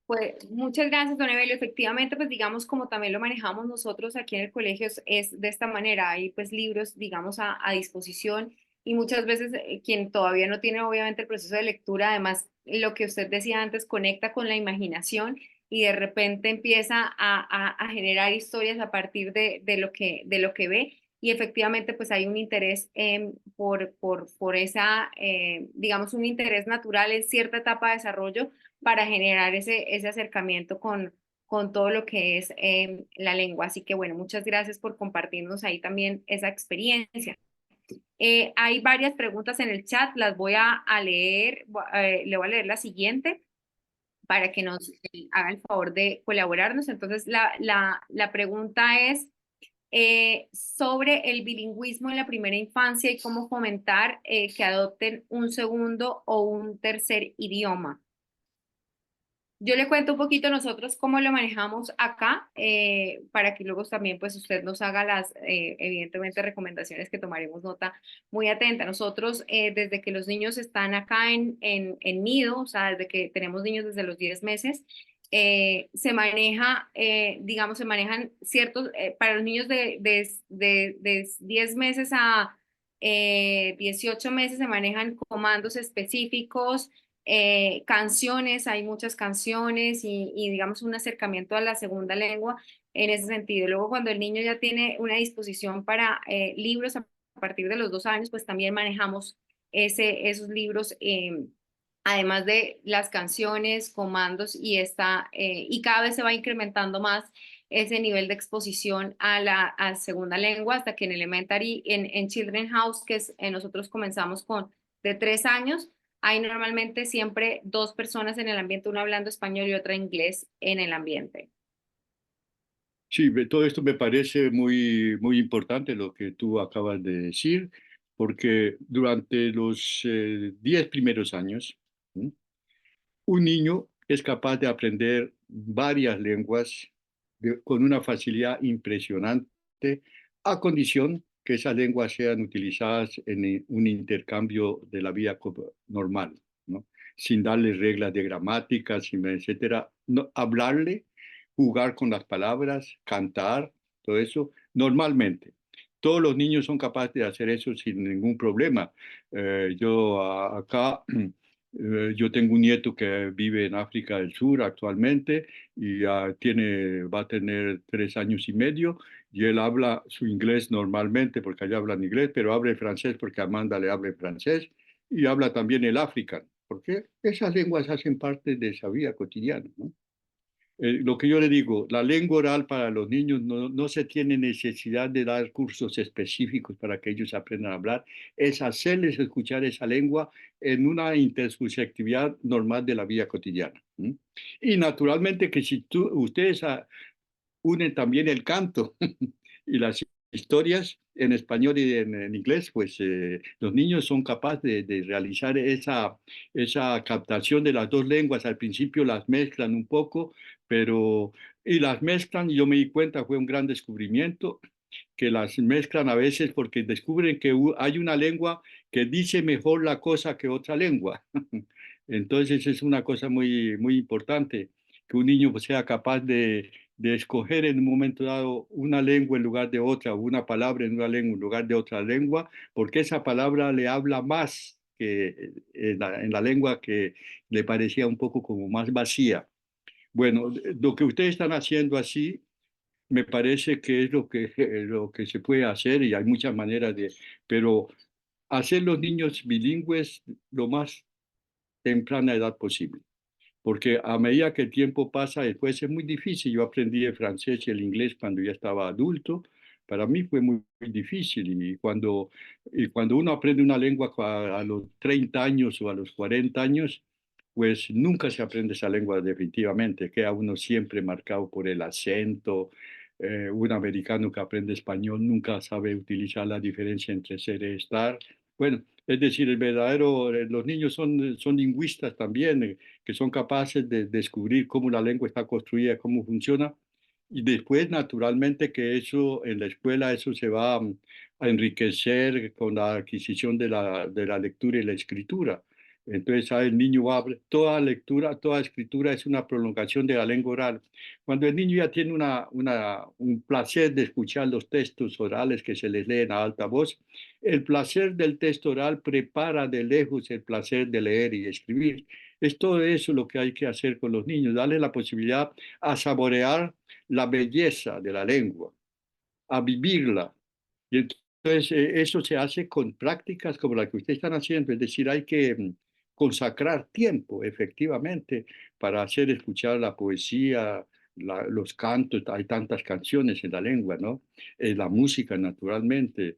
Pues muchas gracias, don Evelio. Efectivamente, pues digamos, como también lo manejamos nosotros aquí en el colegio, es de esta manera. Hay pues libros, digamos, a disposición y muchas veces quien todavía no tiene obviamente el proceso de lectura, además, lo que usted decía antes, conecta con la imaginación y de repente empieza a generar historias a partir de lo que ve. Y efectivamente, pues hay un interés por esa, digamos, un interés natural en cierta etapa de desarrollo para generar ese acercamiento con todo lo que es la lengua. Así que bueno, muchas gracias por compartirnos ahí también esa experiencia. Hay varias preguntas en el chat, las voy a leer, le voy a leer la siguiente para que nos haga el favor de colaborarnos. Entonces, la pregunta es sobre el bilingüismo en la primera infancia y cómo fomentar que adopten un segundo o un tercer idioma. Yo le cuento un poquito nosotros cómo lo manejamos acá, para que luego también pues usted nos haga las, evidentemente, recomendaciones que tomaremos nota muy atenta. Nosotros, desde que los niños están acá en nido, o sea, desde que tenemos niños desde los 10 meses, se maneja, digamos, se manejan ciertos, para los niños de 10 meses a 18 meses se manejan comandos específicos, canciones, hay muchas canciones y digamos un acercamiento a la segunda lengua en ese sentido. Luego cuando el niño ya tiene una disposición para libros a partir de los 2 años, pues también manejamos esos libros, además de las canciones, comandos y cada vez se va incrementando más ese nivel de exposición a la segunda lengua hasta que en Elementary, en Children's House, que es, nosotros comenzamos con de 3 años. Hay normalmente siempre dos personas en el ambiente, una hablando español y otra inglés en el ambiente. Sí, todo esto me parece muy, muy importante lo que tú acabas de decir, porque durante los 10 primeros años, ¿m? Un niño es capaz de aprender varias lenguas con una facilidad impresionante, a condición que esas lenguas sean utilizadas en un intercambio de la vida normal, ¿no? Sin darle reglas de gramática, sin etcétera. No, hablarle, jugar con las palabras, cantar, todo eso, normalmente. Todos los niños son capaces de hacer eso sin ningún problema. Acá yo tengo un nieto que vive en África del Sur actualmente y va a tener 3 años y medio y él habla su inglés normalmente porque allá hablan inglés, pero habla el francés porque Amanda le habla el francés y habla también el africano, porque esas lenguas hacen parte de esa vida cotidiana, ¿no? Lo que yo le digo, la lengua oral para los niños no se tiene necesidad de dar cursos específicos para que ellos aprendan a hablar, es hacerles escuchar esa lengua en una intersubjetividad normal de la vida cotidiana. ¿M? Y naturalmente que si ustedes unen también el canto y las historias en español y en inglés, pues los niños son capaces de realizar esa captación de las dos lenguas. Al principio las mezclan un poco, pero y las mezclan, y yo me di cuenta, fue un gran descubrimiento, que las mezclan a veces porque descubren que hay una lengua que dice mejor la cosa que otra lengua. Entonces es una cosa muy, muy importante que un niño pues, sea capaz de escoger en un momento dado una lengua en lugar de otra, o una palabra en una lengua en lugar de otra lengua, porque esa palabra le habla más que en la lengua que le parecía un poco como más vacía. Bueno, lo que ustedes están haciendo así me parece que es lo que se puede hacer y hay muchas maneras pero hacer los niños bilingües lo más temprana edad posible, porque a medida que el tiempo pasa, después es muy difícil. Yo aprendí el francés y el inglés cuando ya estaba adulto. Para mí fue muy, muy difícil y cuando uno aprende una lengua a los 30 años o a los 40 años, pues nunca se aprende esa lengua definitivamente. Queda uno siempre marcado por el acento. Un americano que aprende español nunca sabe utilizar la diferencia entre ser y estar. Bueno, es decir, los niños son lingüistas también, que son capaces de descubrir cómo la lengua está construida, cómo funciona, y después, naturalmente, que eso en la escuela, eso se va a enriquecer con la adquisición de la lectura y la escritura. Entonces, el niño va toda lectura, toda escritura es una prolongación de la lengua oral. Cuando el niño ya tiene un placer de escuchar los textos orales que se les leen a alta voz, el placer del texto oral prepara de lejos el placer de leer y escribir. Es todo eso lo que hay que hacer con los niños, darles la posibilidad a saborear la belleza de la lengua, a vivirla. Y entonces eso se hace con prácticas como la que ustedes están haciendo, es decir, hay que consagrar tiempo efectivamente para hacer escuchar la poesía, los cantos, hay tantas canciones en la lengua, ¿no? La música naturalmente.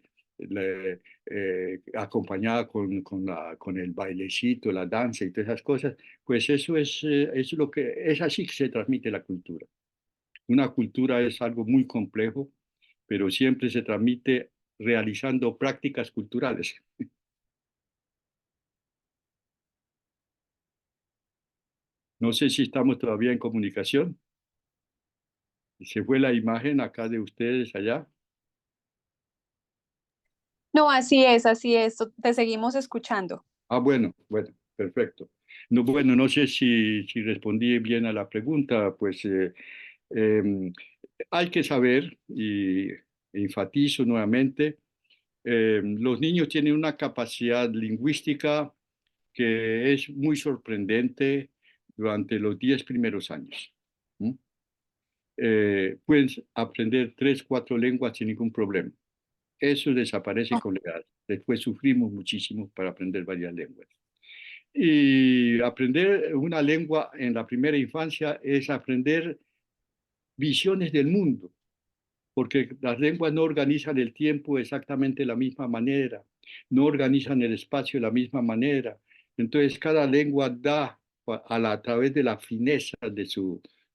Acompañada con el bailecito, la danza y todas esas cosas, pues es lo que es así que se transmite la cultura. Una cultura es algo muy complejo, pero siempre se transmite realizando prácticas culturales. No sé si estamos todavía en comunicación. Se fue la imagen acá de ustedes allá. No, así es, te seguimos escuchando. Ah, bueno, bueno, perfecto. No, bueno, no sé si respondí bien a la pregunta, pues em, hay que saber, y enfatizo nuevamente, los niños tienen una capacidad lingüística que es muy sorprendente durante los 10 primeros años. ¿Mm? Pueden aprender 3, 4 lenguas sin ningún problema. Eso desaparece con la edad. Después sufrimos muchísimo para aprender varias lenguas. Y aprender una lengua en la primera infancia es aprender visiones del mundo, porque las lenguas no organizan el tiempo exactamente de la misma manera, no organizan el espacio de la misma manera. Entonces, cada lengua da a través de la fineza de,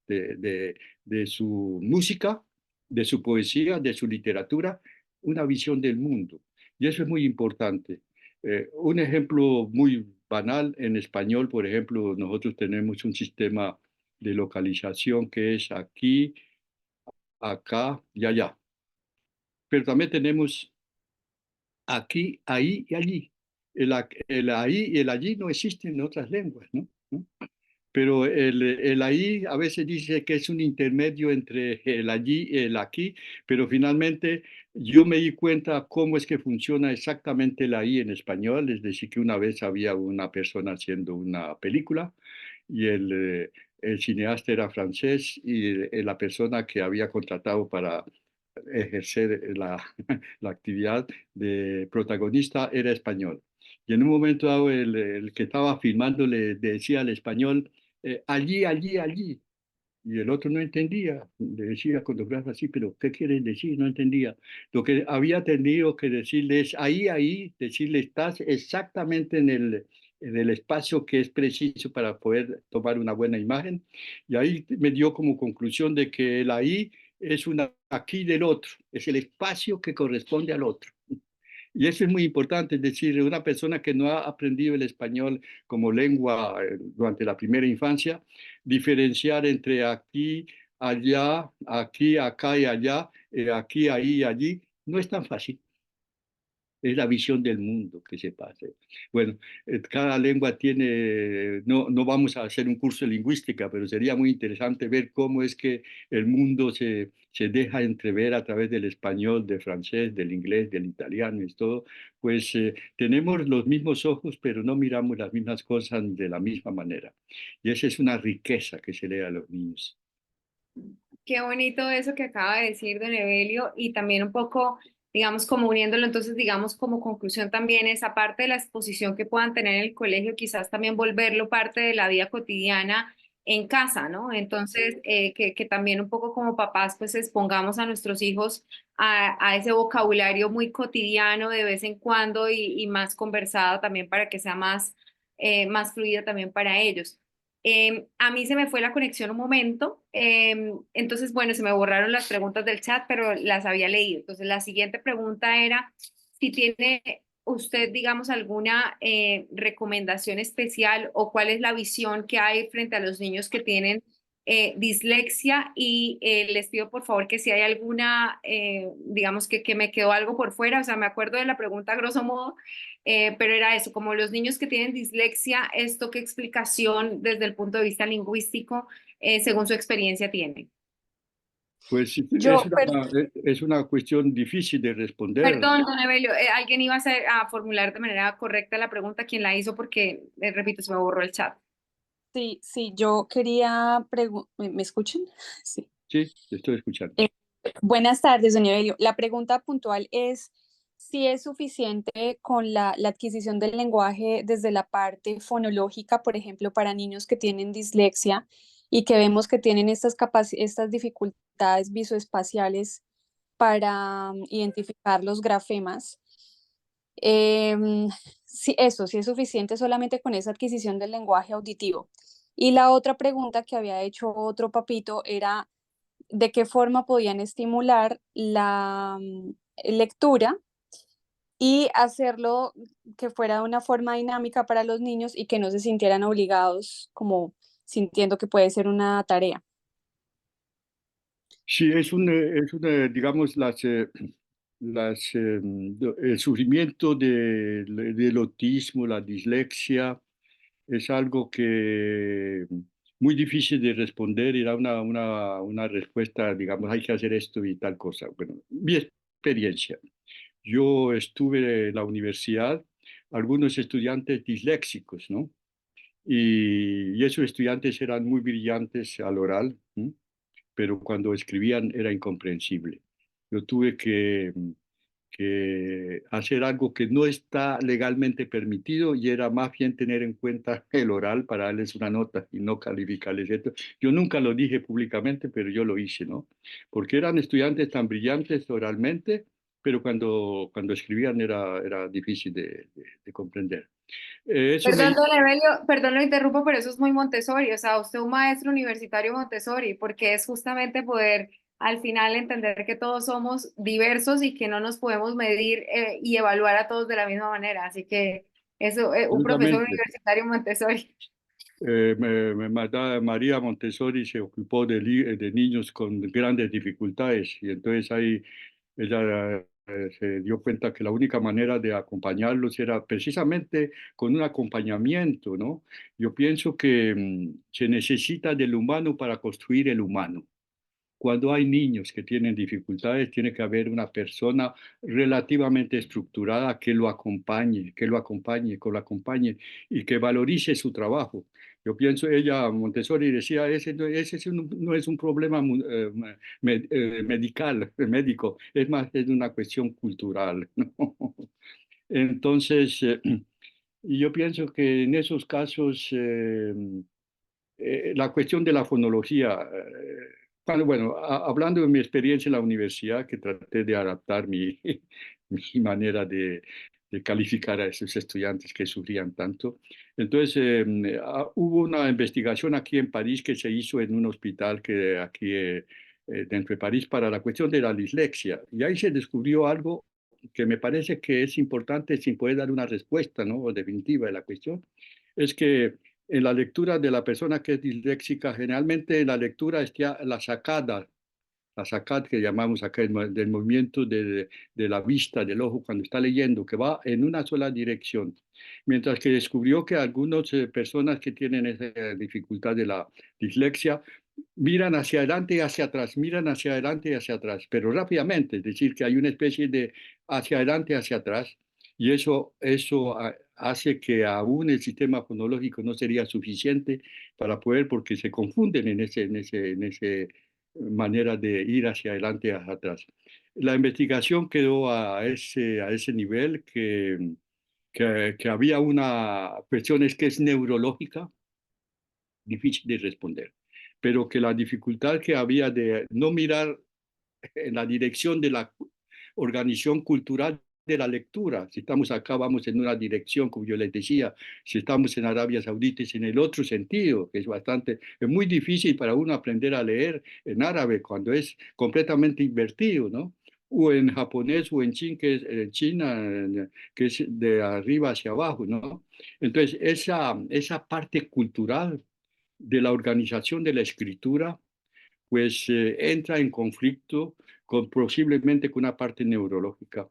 de- de su música, de su poesía, de su literatura, una visión del mundo. Y eso es muy importante. Un ejemplo muy banal en español, por ejemplo, nosotros tenemos un sistema de localización que es aquí, acá y allá. Pero también tenemos aquí, ahí y allí. El ahí y el allí no existen en otras lenguas, ¿no? ¿No? Pero el ahí a veces dice que es un intermedio entre el allí y el aquí, pero finalmente yo me di cuenta cómo es que funciona exactamente el ahí en español, es decir, que una vez había una persona haciendo una película y el cineasta era francés y la persona que había contratado para ejercer la actividad de protagonista era español. Y en un momento dado el que estaba filmando le decía al español, allí, allí, allí. Y el otro no entendía, le decía con los brazos así, pero ¿qué quieren decir? No entendía. Lo que había tenido que decirle es ahí, ahí, decirle estás exactamente en el espacio que es preciso para poder tomar una buena imagen. Y ahí me dio como conclusión de que el ahí es una aquí del otro, es el espacio que corresponde al otro. Y eso es muy importante, es decir, una persona que no ha aprendido el español como lengua durante la primera infancia, diferenciar entre aquí, allá, aquí, acá y allá, aquí, ahí y allí, no es tan fácil. Es la visión del mundo que se pasa. Bueno, cada lengua tiene, no vamos a hacer un curso de lingüística, pero sería muy interesante ver cómo es que el mundo se deja entrever a través del español, del francés, del inglés, del italiano y todo. Pues tenemos los mismos ojos, pero no miramos las mismas cosas de la misma manera. Y esa es una riqueza que se le da a los niños. Qué bonito eso que acaba de decir don Evelio y también un poco, digamos, como uniéndolo, entonces, digamos, como conclusión también esa parte de la exposición que puedan tener en el colegio, quizás también volverlo parte de la vida cotidiana en casa, ¿no? Entonces, que también un poco como papás, pues expongamos a nuestros hijos a ese vocabulario muy cotidiano de vez en cuando y más conversado también para que sea más, más fluida también para ellos. A mí se me fue la conexión un momento, entonces, bueno, se me borraron las preguntas del chat, pero las había leído. Entonces, la siguiente pregunta era si tiene usted, digamos, alguna recomendación especial o cuál es la visión que hay frente a los niños que tienen dislexia y les pido por favor que si hay alguna, digamos que me quedó algo por fuera, o sea, me acuerdo de la pregunta a grosso modo, pero era eso, como los niños que tienen dislexia, ¿esto qué explicación desde el punto de vista lingüístico, según su experiencia, tiene? Pues Yo, es una cuestión difícil de responder. Perdón, don Evelio, alguien iba a formular de manera correcta la pregunta, quien la hizo, porque, repito, se me borró el chat. Sí, sí, yo quería preguntar, ¿me escuchan? Sí. Sí, te estoy escuchando. Eh, Buenas tardes, doña Evelio. La pregunta puntual es si es suficiente con la adquisición del lenguaje desde la parte fonológica, por ejemplo, para niños que tienen dislexia y que vemos que tienen estas dificultades visoespaciales para identificar los grafemas. Sí, eso, sí es suficiente solamente con esa adquisición del lenguaje auditivo. Y la otra pregunta que había hecho otro papito era de qué forma podían estimular la lectura y hacerlo que fuera de una forma dinámica para los niños y que no se sintieran obligados, como sintiendo que puede ser una tarea. Sí, digamos, el sufrimiento del autismo, la dislexia, es algo que muy difícil de responder y da una respuesta, digamos, hay que hacer esto y tal cosa. Bueno, mi experiencia. Yo estuve en la universidad, algunos estudiantes disléxicos, ¿no? Y esos estudiantes eran muy brillantes al oral, ¿m? Pero cuando escribían era incomprensible. Yo tuve que hacer algo que no está legalmente permitido y era más bien tener en cuenta el oral para darles una nota y no calificarles esto. Yo nunca lo dije públicamente, pero yo lo hice, ¿no? Porque eran estudiantes tan brillantes oralmente, pero cuando escribían era difícil de comprender. Eso Perdón, me, don Evelio, perdón, lo interrumpo, pero eso es muy Montessori, o sea, usted es un maestro universitario Montessori, porque es justamente poder al final entender que todos somos diversos y que no nos podemos medir y evaluar a todos de la misma manera. Así que eso, un profesor Absolutamente. universitario Montessori. María Montessori se ocupó de niños con grandes dificultades y entonces ahí ella se dio cuenta que la única manera de acompañarlos era precisamente con un acompañamiento, ¿no? Yo pienso que se necesita del humano para construir el humano. Cuando hay niños que tienen dificultades, tiene que haber una persona relativamente estructurada que lo acompañe y que valorice su trabajo. Yo pienso, ella, Montessori, decía, ese no es un problema medical, médico, es más, es una cuestión cultural, ¿no? Entonces, y yo pienso que en esos casos, la cuestión de la fonología, bueno, hablando de mi experiencia en la universidad, que traté de adaptar mi manera de calificar a esos estudiantes que sufrían tanto. Entonces, hubo una investigación aquí en París que se hizo en un hospital que aquí dentro de París para la cuestión de la dislexia. Y ahí se descubrió algo que me parece que es importante sin poder dar una respuesta, ¿no? Definitiva de la cuestión. Es que en la lectura de la persona que es disléxica, generalmente la lectura está la sacada que llamamos acá del movimiento de la vista del ojo cuando está leyendo, que va en una sola dirección. Mientras que descubrió que algunas personas que tienen esa dificultad de la dislexia miran hacia adelante y hacia atrás, miran hacia adelante y hacia atrás, pero rápidamente, es decir, que hay una especie de hacia adelante y hacia atrás, y eso hace que aún el sistema fonológico no sería suficiente para poder, porque se confunden en ese manera de ir hacia adelante y hacia atrás. La investigación quedó a ese nivel que había una cuestión es que es neurológica, difícil de responder, pero que la dificultad que había de no mirar en la dirección de la organización cultural de la lectura. Si estamos acá, vamos en una dirección, como yo les decía, si estamos en Arabia Saudita es en el otro sentido, que es muy difícil para uno aprender a leer en árabe cuando es completamente invertido, ¿no? O en japonés o en China, que es de arriba hacia abajo, ¿no? Entonces, esa parte cultural de la organización de la escritura, pues entra en conflicto posiblemente con una parte neurológica.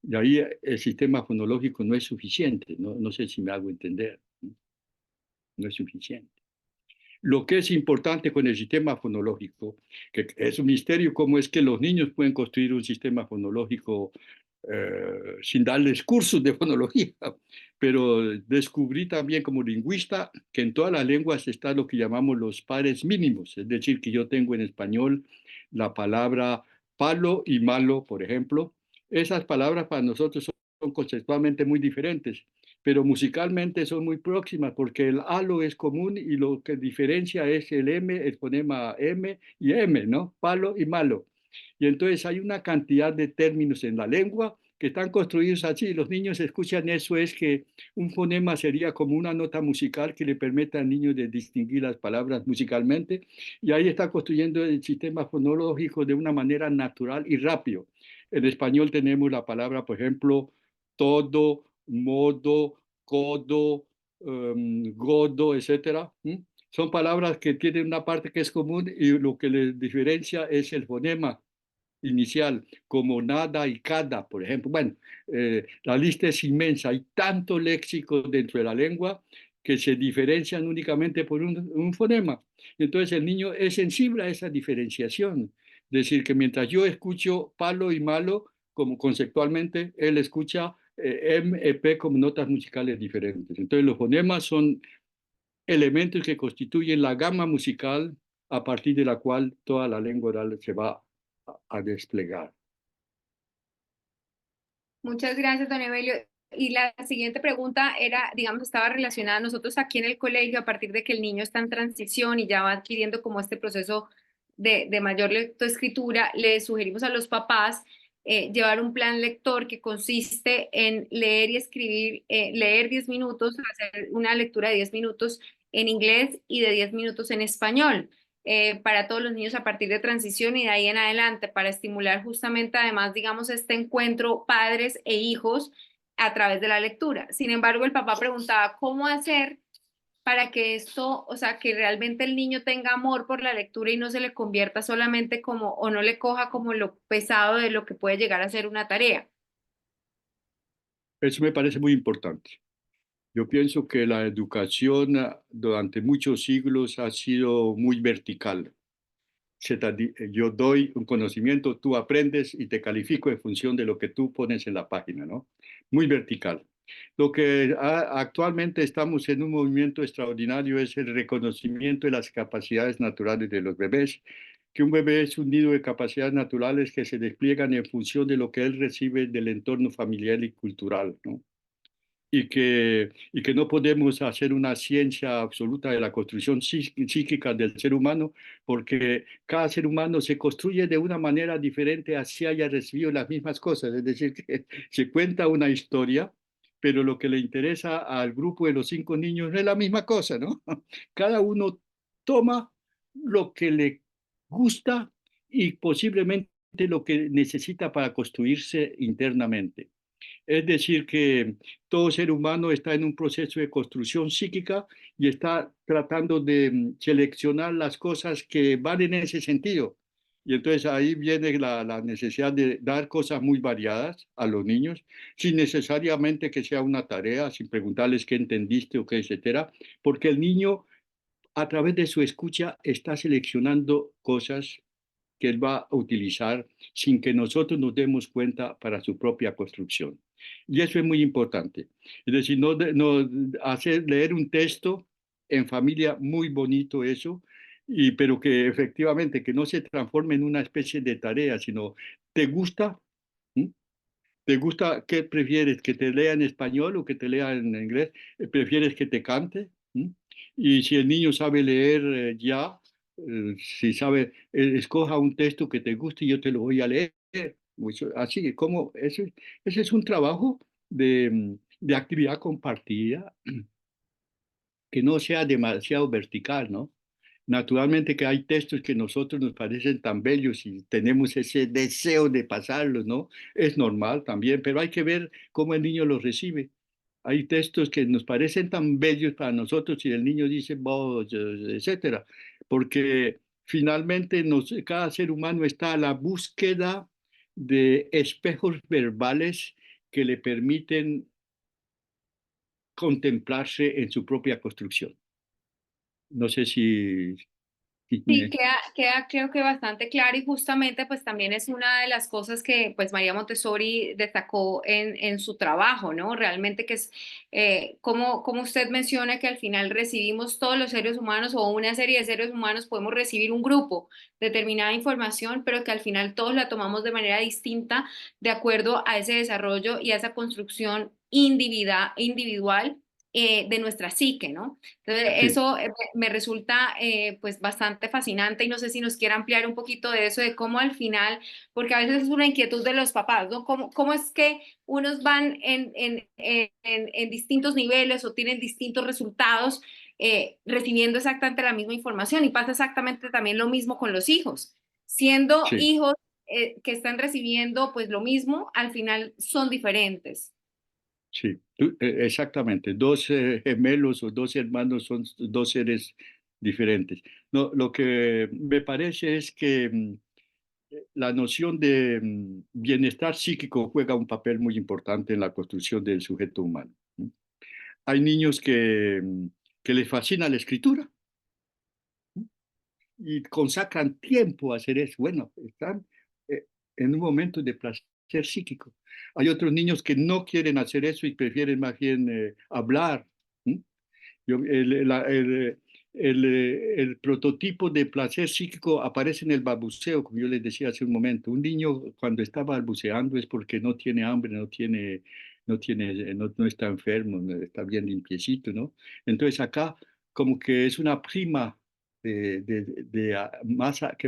Y ahí el sistema fonológico no es suficiente, no, no sé si me hago entender, ¿no? No es suficiente. Lo que es importante con el sistema fonológico, que es un misterio cómo es que los niños pueden construir un sistema fonológico sin darles cursos de fonología, pero descubrí también como lingüista que en todas las lenguas está lo que llamamos los pares mínimos, es decir, que yo tengo en español la palabra palo y malo, por ejemplo. Esas palabras para nosotros son conceptualmente muy diferentes, pero musicalmente son muy próximas porque el halo es común y lo que diferencia es el M, el fonema M y M, ¿no? Palo y malo. Y entonces hay una cantidad de términos en la lengua que están construidos así. Los niños escuchan eso, es que un fonema sería como una nota musical que le permita al niño de distinguir las palabras musicalmente. Y ahí está construyendo el sistema fonológico de una manera natural y rápido. En español tenemos la palabra, por ejemplo, todo, modo, codo, godo, etcétera. Son palabras que tienen una parte que es común y lo que les diferencia es el fonema inicial, como nada y cada, por ejemplo. Bueno, la lista es inmensa, hay tanto léxico dentro de la lengua que se diferencian únicamente por un fonema. Entonces el niño es sensible a esa diferenciación. Es decir, que mientras yo escucho palo y malo, como conceptualmente, él escucha M, E, P como notas musicales diferentes. Entonces los fonemas son elementos que constituyen la gama musical a partir de la cual toda la lengua oral se va a desplegar. Muchas gracias, don Evelio. Y la siguiente pregunta era, digamos, estaba relacionada a nosotros aquí en el colegio, a partir de que el niño está en transición y ya va adquiriendo como este proceso de mayor lectoescritura, le sugerimos a los papás llevar un plan lector que consiste en leer y escribir, leer 10 minutos, hacer una lectura de 10 minutos en inglés y de 10 minutos en español para todos los niños a partir de transición y de ahí en adelante, para estimular justamente además, digamos, este encuentro padres e hijos a través de la lectura. Sin embargo, el papá preguntaba cómo hacer para que esto, o sea, que realmente el niño tenga amor por la lectura y no se le convierta solamente como, o no le coja como lo pesado de lo que puede llegar a ser una tarea. Eso me parece muy importante. Yo pienso que la educación durante muchos siglos ha sido muy vertical. Yo doy un conocimiento, tú aprendes y te califico en función de lo que tú pones en la página, ¿no? Muy vertical. Lo que actualmente estamos en un movimiento extraordinario es el reconocimiento de las capacidades naturales de los bebés, que un bebé es un nido de capacidades naturales que se despliegan en función de lo que él recibe del entorno familiar y cultural, ¿no? Y que no podemos hacer una ciencia absoluta de la construcción psíquica del ser humano, porque cada ser humano se construye de una manera diferente, así haya recibido las mismas cosas. Es decir, que se cuenta una historia, pero lo que le interesa al grupo de los 5 niños no es la misma cosa, ¿no? Cada uno toma lo que le gusta y posiblemente lo que necesita para construirse internamente. Es decir, que todo ser humano está en un proceso de construcción psíquica y está tratando de seleccionar las cosas que van en ese sentido. Y entonces ahí viene la necesidad de dar cosas muy variadas a los niños, sin necesariamente que sea una tarea, sin preguntarles qué entendiste o qué, etcétera, porque el niño a través de su escucha está seleccionando cosas que él va a utilizar sin que nosotros nos demos cuenta para su propia construcción. Y eso es muy importante. Es decir, no hacer leer un texto en familia, muy bonito eso, pero que efectivamente que no se transforme en una especie de tarea, sino, ¿te gusta? ¿Mm? ¿Te gusta? ¿Qué prefieres? ¿Que te lea en español o que te lea en inglés? ¿Prefieres que te cante? Y si el niño sabe leer ya, si sabe, escoja un texto que te guste y yo te lo voy a leer. Así como ese es un trabajo de actividad compartida que no sea demasiado vertical, ¿no? Naturalmente que hay textos que a nosotros nos parecen tan bellos y tenemos ese deseo de pasarlos, ¿no? Es normal también, pero hay que ver cómo el niño los recibe. Hay textos que nos parecen tan bellos para nosotros y el niño dice, "Vos", etcétera, porque finalmente cada ser humano está a la búsqueda de espejos verbales que le permiten contemplarse en su propia construcción. No sé si Sí, queda creo que bastante claro y justamente pues también es una de las cosas que pues María Montessori destacó en su trabajo, ¿no? Realmente que es como usted menciona que al final recibimos todos los seres humanos o una serie de seres humanos podemos recibir un grupo, determinada información, pero que al final todos la tomamos de manera distinta de acuerdo a ese desarrollo y a esa construcción individual de nuestra psique, ¿no? Entonces, Sí, eso me resulta pues bastante fascinante y no sé si nos quiere ampliar un poquito de eso, de cómo al final, porque a veces es una inquietud de los papás, ¿no? ¿Cómo es que unos van en distintos niveles o tienen distintos resultados recibiendo exactamente la misma información? Y pasa exactamente también lo mismo con los hijos. Siendo sí. hijos que están recibiendo pues lo mismo, al final son diferentes. Sí, exactamente. Dos gemelos o dos hermanos son dos seres diferentes. No, lo que me parece es que la noción de bienestar psíquico juega un papel muy importante en la construcción del sujeto humano. Hay niños que les fascina la escritura y consagran tiempo a hacer eso. Bueno, están eh, en un momento de placer psíquico. Hay otros niños que no quieren hacer eso y prefieren más bien hablar. ¿M? Yo- el, la- el prototipo de placer psíquico aparece en el balbuceo, como yo les decía hace un momento. Un niño cuando está balbuceando es porque no tiene hambre, no está enfermo, está bien limpiecito, ¿no? Entonces acá como que es una prima que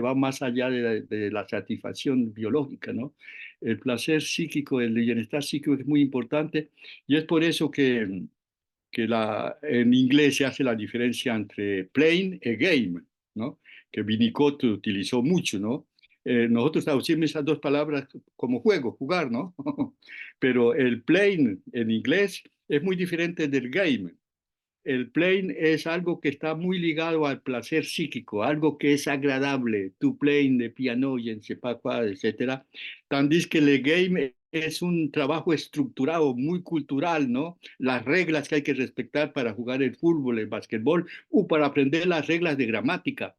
va más allá de la satisfacción biológica, ¿no? El placer psíquico, el bienestar psíquico es muy importante y es por eso que en inglés se hace la diferencia entre playing y game, ¿no? Que Winnicott utilizó mucho, ¿no? Nosotros traducimos esas dos palabras como juego, jugar, ¿no? Pero el playing en inglés es muy diferente del game. El playing es algo que está muy ligado al placer psíquico, algo que es agradable, tu playing de piano y en sepapa, etcétera. Tandis que el game es un trabajo estructurado, muy cultural, ¿no? Las reglas que hay que respetar para jugar el fútbol, el básquetbol, o para aprender las reglas de gramática.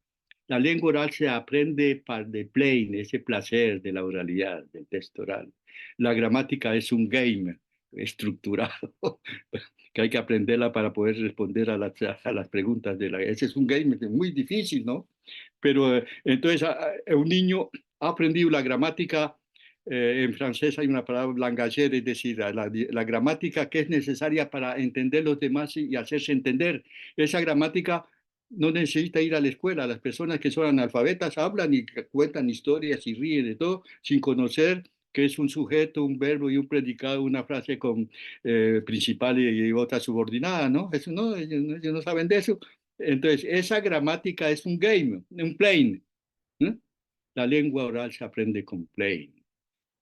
La lengua oral se aprende para el playing, ese placer de la oralidad, del texto oral. La gramática es un game estructurado que hay que aprenderla para poder responder a las preguntas de la... Ese es un game muy difícil, ¿no? Pero entonces un niño ha aprendido la gramática, en francés hay una palabra langagère, es decir, la gramática que es necesaria para entender los demás y hacerse entender. Esa gramática no necesita ir a la escuela. Las personas que son analfabetas hablan y cuentan historias y ríen de todo sin conocer que es un sujeto, un verbo y un predicado, una frase con principal y otra subordinada, ¿no? Eso no, ellos no saben de eso. Entonces, esa gramática es un game, un plane, ¿no? La lengua oral se aprende con plane,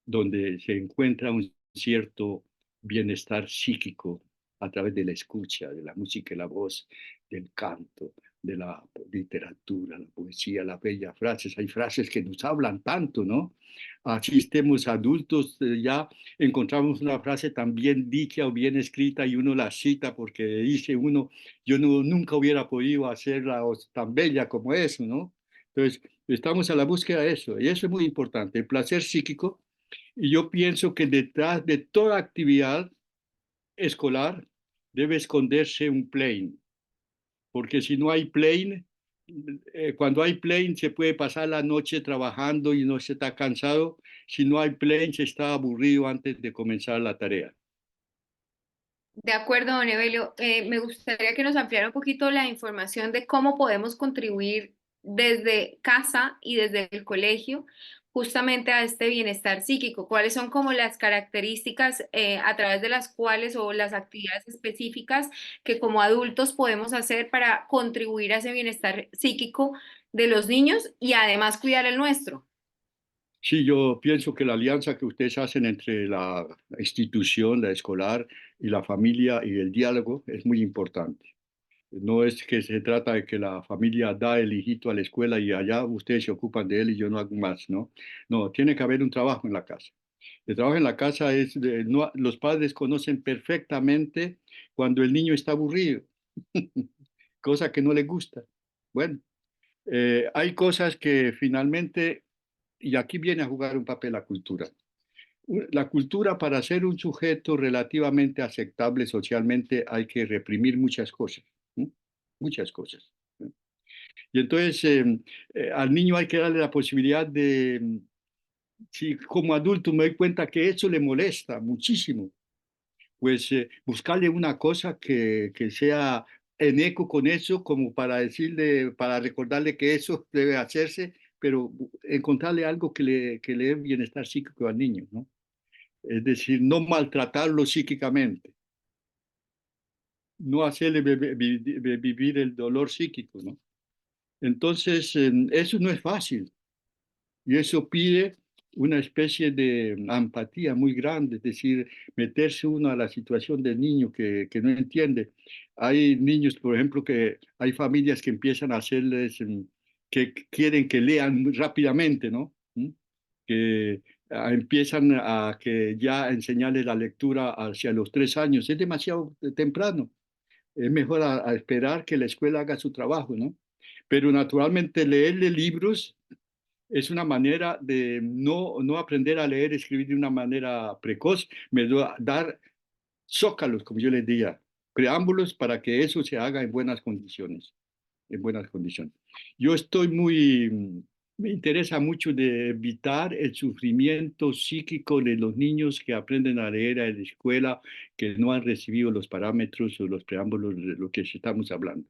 donde se encuentra un cierto bienestar psíquico a través de la escucha, de la música y la voz, del canto, de la literatura, la poesía, las bellas frases. Hay frases que nos hablan tanto, ¿no? Así estemos adultos, ya encontramos una frase tan bien dicha o bien escrita y uno la cita porque dice uno, yo no, nunca hubiera podido hacerla tan bella como eso, ¿no? Entonces, estamos a la búsqueda de eso y eso es muy importante. El placer psíquico y yo pienso que detrás de toda actividad escolar debe esconderse un plane, porque si no hay plane, cuando hay plane se puede pasar la noche trabajando y no se está cansado. Si no hay plane, se está aburrido antes de comenzar la tarea. De acuerdo, don Evelio. Me gustaría que nos ampliara un poquito la información de cómo podemos contribuir desde casa y desde el colegio justamente a este bienestar psíquico. ¿Cuáles son como las características a través de las cuales o las actividades específicas que como adultos podemos hacer para contribuir a ese bienestar psíquico de los niños y además cuidar el nuestro? Sí, yo pienso que la alianza que ustedes hacen entre la institución, la escolar y la familia y el diálogo es muy importante. No es que se trata de que la familia da el hijito a la escuela y allá ustedes se ocupan de él y yo no hago más, ¿no? No, tiene que haber un trabajo en la casa. El trabajo en la casa es, no, los padres conocen perfectamente cuando el niño está aburrido, cosa que no le gusta. Bueno, Hay cosas que finalmente, y aquí viene a jugar un papel la cultura. La cultura, para ser un sujeto relativamente aceptable socialmente, hay que reprimir muchas cosas, ¿no? Muchas cosas. ¿No? Y entonces al niño hay que darle la posibilidad de, si como adulto me doy cuenta que eso le molesta muchísimo, pues buscarle una cosa que sea en eco con eso, como para decirle, para recordarle que eso debe hacerse, pero encontrarle algo que le dé bienestar psíquico al niño, ¿no? Es decir, no maltratarlo psíquicamente, no hacerle vivir el dolor psíquico, ¿no? Entonces, eso no es fácil. Y eso pide una especie de empatía muy grande, es decir, meterse uno a la situación del niño que no entiende. Hay niños, por ejemplo, que hay familias que empiezan a hacerles, que quieren que lean muy rápidamente, ¿no? Que empiezan a que ya enseñarles la lectura hacia los 3 años. Es demasiado temprano. Es mejor a esperar que la escuela haga su trabajo, ¿no? Pero naturalmente leerle libros es una manera de no aprender a leer y escribir de una manera precoz, dar zócalos, como yo les diría, preámbulos para que eso se haga en buenas condiciones, en buenas condiciones. Yo estoy me interesa mucho de evitar el sufrimiento psíquico de los niños que aprenden a leer en la escuela, que no han recibido los parámetros o los preámbulos de lo que estamos hablando.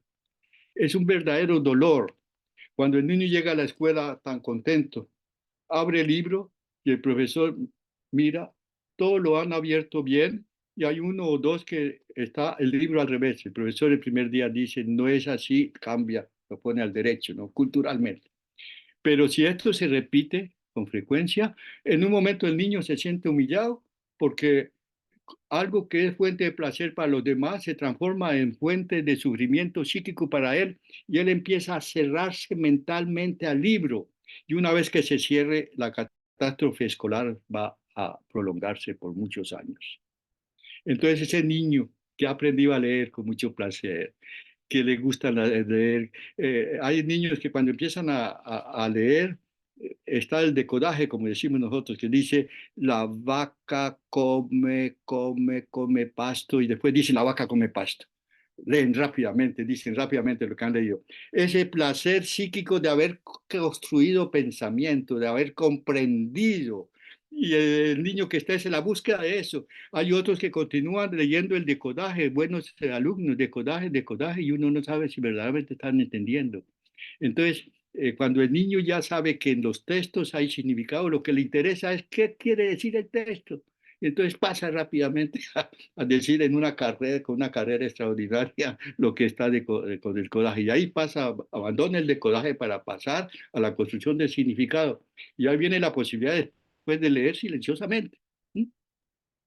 Es un verdadero dolor cuando el niño llega a la escuela tan contento, abre el libro y el profesor mira, todo lo han abierto bien y hay uno o dos que está el libro al revés. El profesor el primer día dice, no es así, cambia, lo pone al derecho, ¿no? Culturalmente. Pero si esto se repite con frecuencia, en un momento el niño se siente humillado porque algo que es fuente de placer para los demás se transforma en fuente de sufrimiento psíquico para él y él empieza a cerrarse mentalmente al libro. Y una vez que se cierre, la catástrofe escolar va a prolongarse por muchos años. Entonces ese niño que ha aprendido a leer con mucho placer, que le gusta leer. Hay niños que cuando empiezan a leer, está el decodaje, como decimos nosotros, que dice la vaca come, come, come pasto y después dice la vaca come pasto. Leen rápidamente, dicen rápidamente lo que han leído. Ese placer psíquico de haber construido pensamiento, de haber comprendido. Y el niño que está es en la búsqueda de eso. Hay otros que continúan leyendo el decodaje, buenos alumnos, decodaje, decodaje, y uno no sabe si verdaderamente están entendiendo. Entonces, cuando el niño ya sabe que en los textos hay significado, lo que le interesa es qué quiere decir el texto. Y entonces pasa rápidamente a decir en una carrera, con una carrera extraordinaria, lo que está con el codaje. Y ahí pasa, abandona el decodaje para pasar a la construcción del significado. Y ahí viene la posibilidad después de leer silenciosamente. ¿Mm?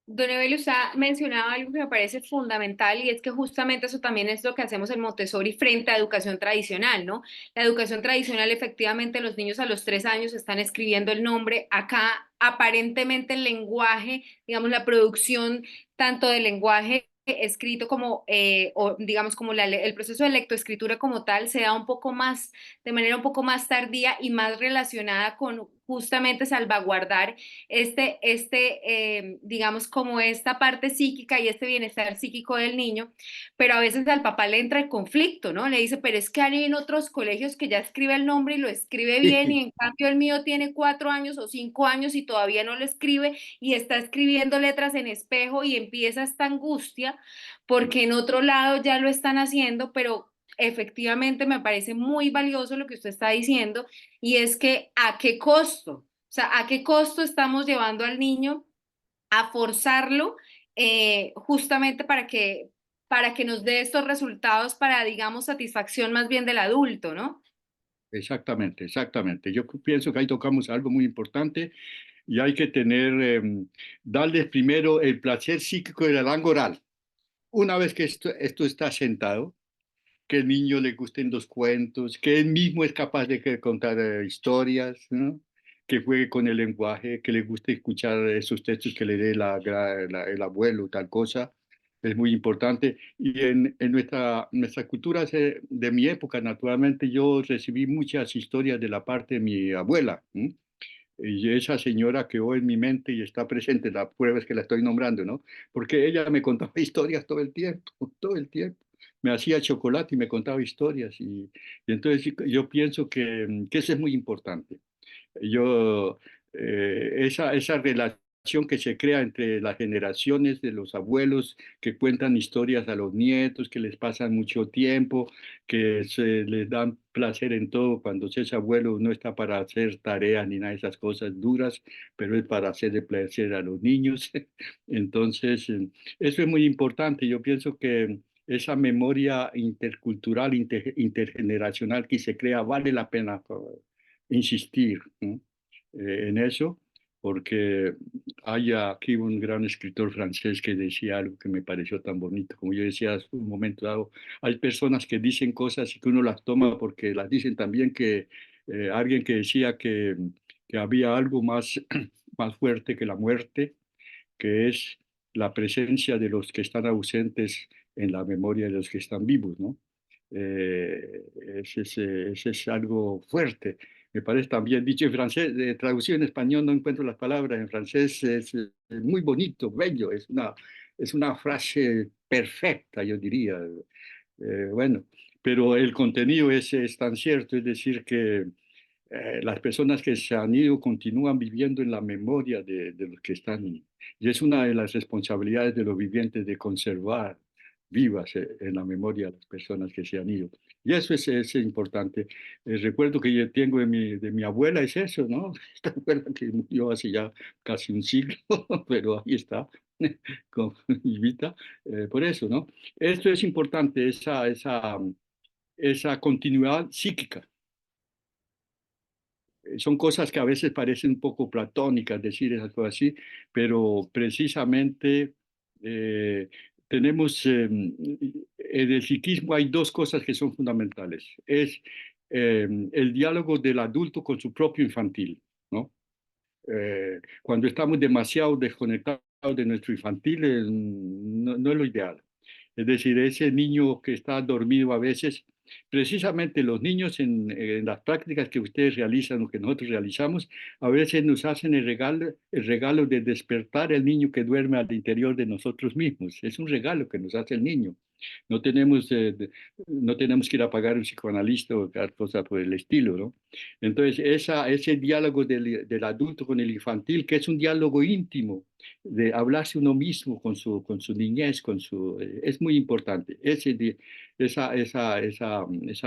Don Evelio, usted mencionaba algo que me parece fundamental y es que justamente eso también es lo que hacemos en Montessori frente a educación tradicional, ¿no? La educación tradicional, efectivamente, los niños a los 3 años están escribiendo el nombre. Acá, aparentemente, el lenguaje, digamos, la producción tanto del lenguaje escrito como, o digamos, como el proceso de lectoescritura como tal, se da un poco más, de manera un poco más tardía y más relacionada con justamente salvaguardar digamos, como esta parte psíquica y este bienestar psíquico del niño, pero a veces al papá le entra el conflicto, ¿no? Le dice, pero es que hay en otros colegios que ya escribe el nombre y lo escribe bien y en cambio el mío tiene 4 años o 5 años y todavía no lo escribe y está escribiendo letras en espejo y empieza esta angustia porque en otro lado ya lo están haciendo, pero efectivamente me parece muy valioso lo que usted está diciendo y es que ¿a qué costo? O sea, ¿a qué costo estamos llevando al niño a forzarlo justamente para que nos dé estos resultados para, digamos, satisfacción más bien del adulto, ¿no? Exactamente, exactamente. Yo pienso que ahí tocamos algo muy importante y hay que darles primero el placer psíquico de la lengua oral. Una vez que esto está sentado, que el niño le gusten los cuentos, que él mismo es capaz de contar historias, ¿no? Que juegue con el lenguaje, que le guste escuchar esos textos que le dé el abuelo, tal cosa. Es muy importante. Y en nuestra cultura de mi época, naturalmente, yo recibí muchas historias de la parte de mi abuela. ¿M? Y esa señora quedó en mi mente y está presente, la prueba es que la estoy nombrando, ¿no? Porque ella me contaba historias todo el tiempo, todo el tiempo. Me hacía chocolate y me contaba historias. Y entonces yo pienso que eso es muy importante. Yo, esa relación que se crea entre las generaciones de los abuelos que cuentan historias a los nietos, que les pasan mucho tiempo, que se les dan placer en todo cuando ese abuelo no está para hacer tareas ni nada de esas cosas duras, pero es para hacerle placer a los niños. Entonces, eso es muy importante. Yo pienso que esa memoria intercultural, intergeneracional que se crea, vale la pena insistir, ¿no? En eso, porque hay aquí un gran escritor francés que decía algo que me pareció tan bonito, como yo decía hace un momento dado, hay personas que dicen cosas y que uno las toma porque las dicen también que alguien que decía que había algo más, más fuerte que la muerte, que es la presencia de los que están ausentes en la memoria de los que están vivos, ¿no? Ese es algo fuerte. Me parece también dicho en francés, traducido en español no encuentro las palabras, en francés es muy bonito, bello, es una frase perfecta, yo diría. Bueno, pero el contenido es tan cierto, es decir, que las personas que se han ido continúan viviendo en la memoria de los que están. Y es una de las responsabilidades de los vivientes de conservar vivas en la memoria a las personas que se han ido. Y eso es importante. El recuerdo que yo tengo de mi abuela es eso, ¿no? Esta abuela que murió hace ya casi un siglo, pero ahí está, con vivita. Por eso, ¿no? Esto es importante, esa continuidad psíquica. Son cosas que a veces parecen un poco platónicas decir esas cosas así, pero precisamente eh, tenemos, en el psiquismo hay dos cosas que son fundamentales. Es el diálogo del adulto con su propio infantil, ¿no? Cuando estamos demasiado desconectados de nuestro infantil, no es lo ideal. Es decir, ese niño que está dormido a veces, precisamente los niños en las prácticas que ustedes realizan o que nosotros realizamos, a veces nos hacen el regalo de despertar el niño que duerme al interior de nosotros mismos. Es un regalo que nos hace el niño. No tenemos, no tenemos que ir a pagar un psicoanalista o cosas por el estilo, ¿no? Entonces, ese diálogo del adulto con el infantil, que es un diálogo íntimo, de hablarse uno mismo con su niñez, es muy importante. Esa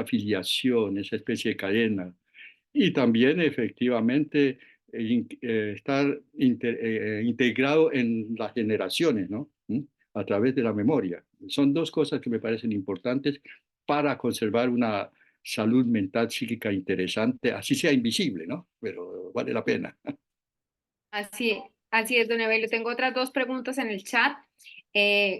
filiación, esa especie de cadena. Y también, efectivamente, estar integrado en las generaciones, ¿no? A través de la memoria. Son dos cosas que me parecen importantes para conservar una salud mental psíquica interesante, así sea invisible, ¿no? Pero vale la pena. Así, así es, don Evelio. Tengo otras dos preguntas en el chat.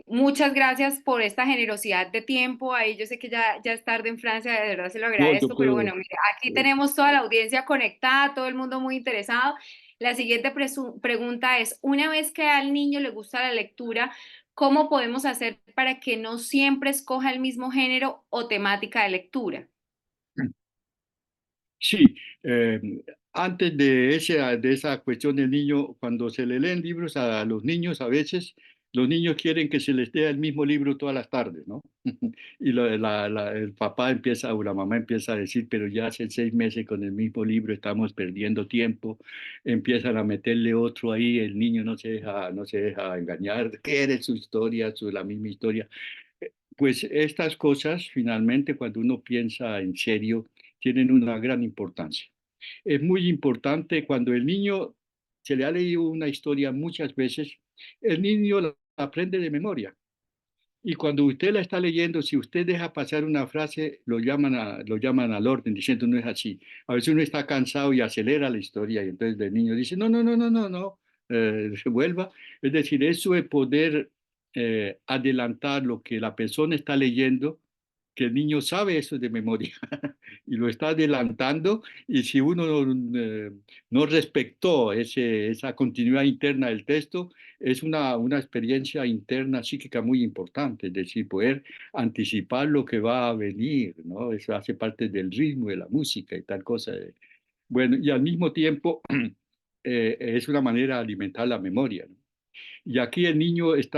Muchas gracias por esta generosidad de tiempo. Ahí yo sé que ya es tarde en Francia, de verdad se lo No, yo agradezco, pero puedo. bueno, mire, aquí tenemos toda la audiencia conectada, todo el mundo muy interesado. La siguiente pregunta es, una vez que al niño le gusta la lectura, ¿cómo podemos hacer para que no siempre escoja el mismo género o temática de lectura? Sí, antes de esa cuestión del niño, cuando se le leen libros a los niños, a veces los niños quieren que se les lea el mismo libro todas las tardes, ¿no? Y el papá empieza o la mamá empieza a decir, pero ya hace 6 meses con el mismo libro estamos perdiendo tiempo, empiezan a meterle otro ahí, el niño no se deja engañar, quiere su historia, la misma historia. Pues estas cosas, finalmente, cuando uno piensa en serio, tienen una gran importancia. Es muy importante cuando el niño se le ha leído una historia muchas veces, el niño la aprende de memoria. Y cuando usted la está leyendo, si usted deja pasar una frase, lo llaman al orden, diciendo no es así. A veces uno está cansado y acelera la historia y entonces el niño dice, no, no, no, no, no, no, vuelva. Es decir, eso de poder adelantar lo que la persona está leyendo que el niño sabe eso de memoria y lo está adelantando, y si uno no respetó esa continuidad interna del texto, es una experiencia interna psíquica muy importante, es decir, poder anticipar lo que va a venir, ¿no? Eso hace parte del ritmo de la música y tal cosa. Bueno, y al mismo tiempo es una manera de alimentar la memoria, ¿no? Y aquí el niño es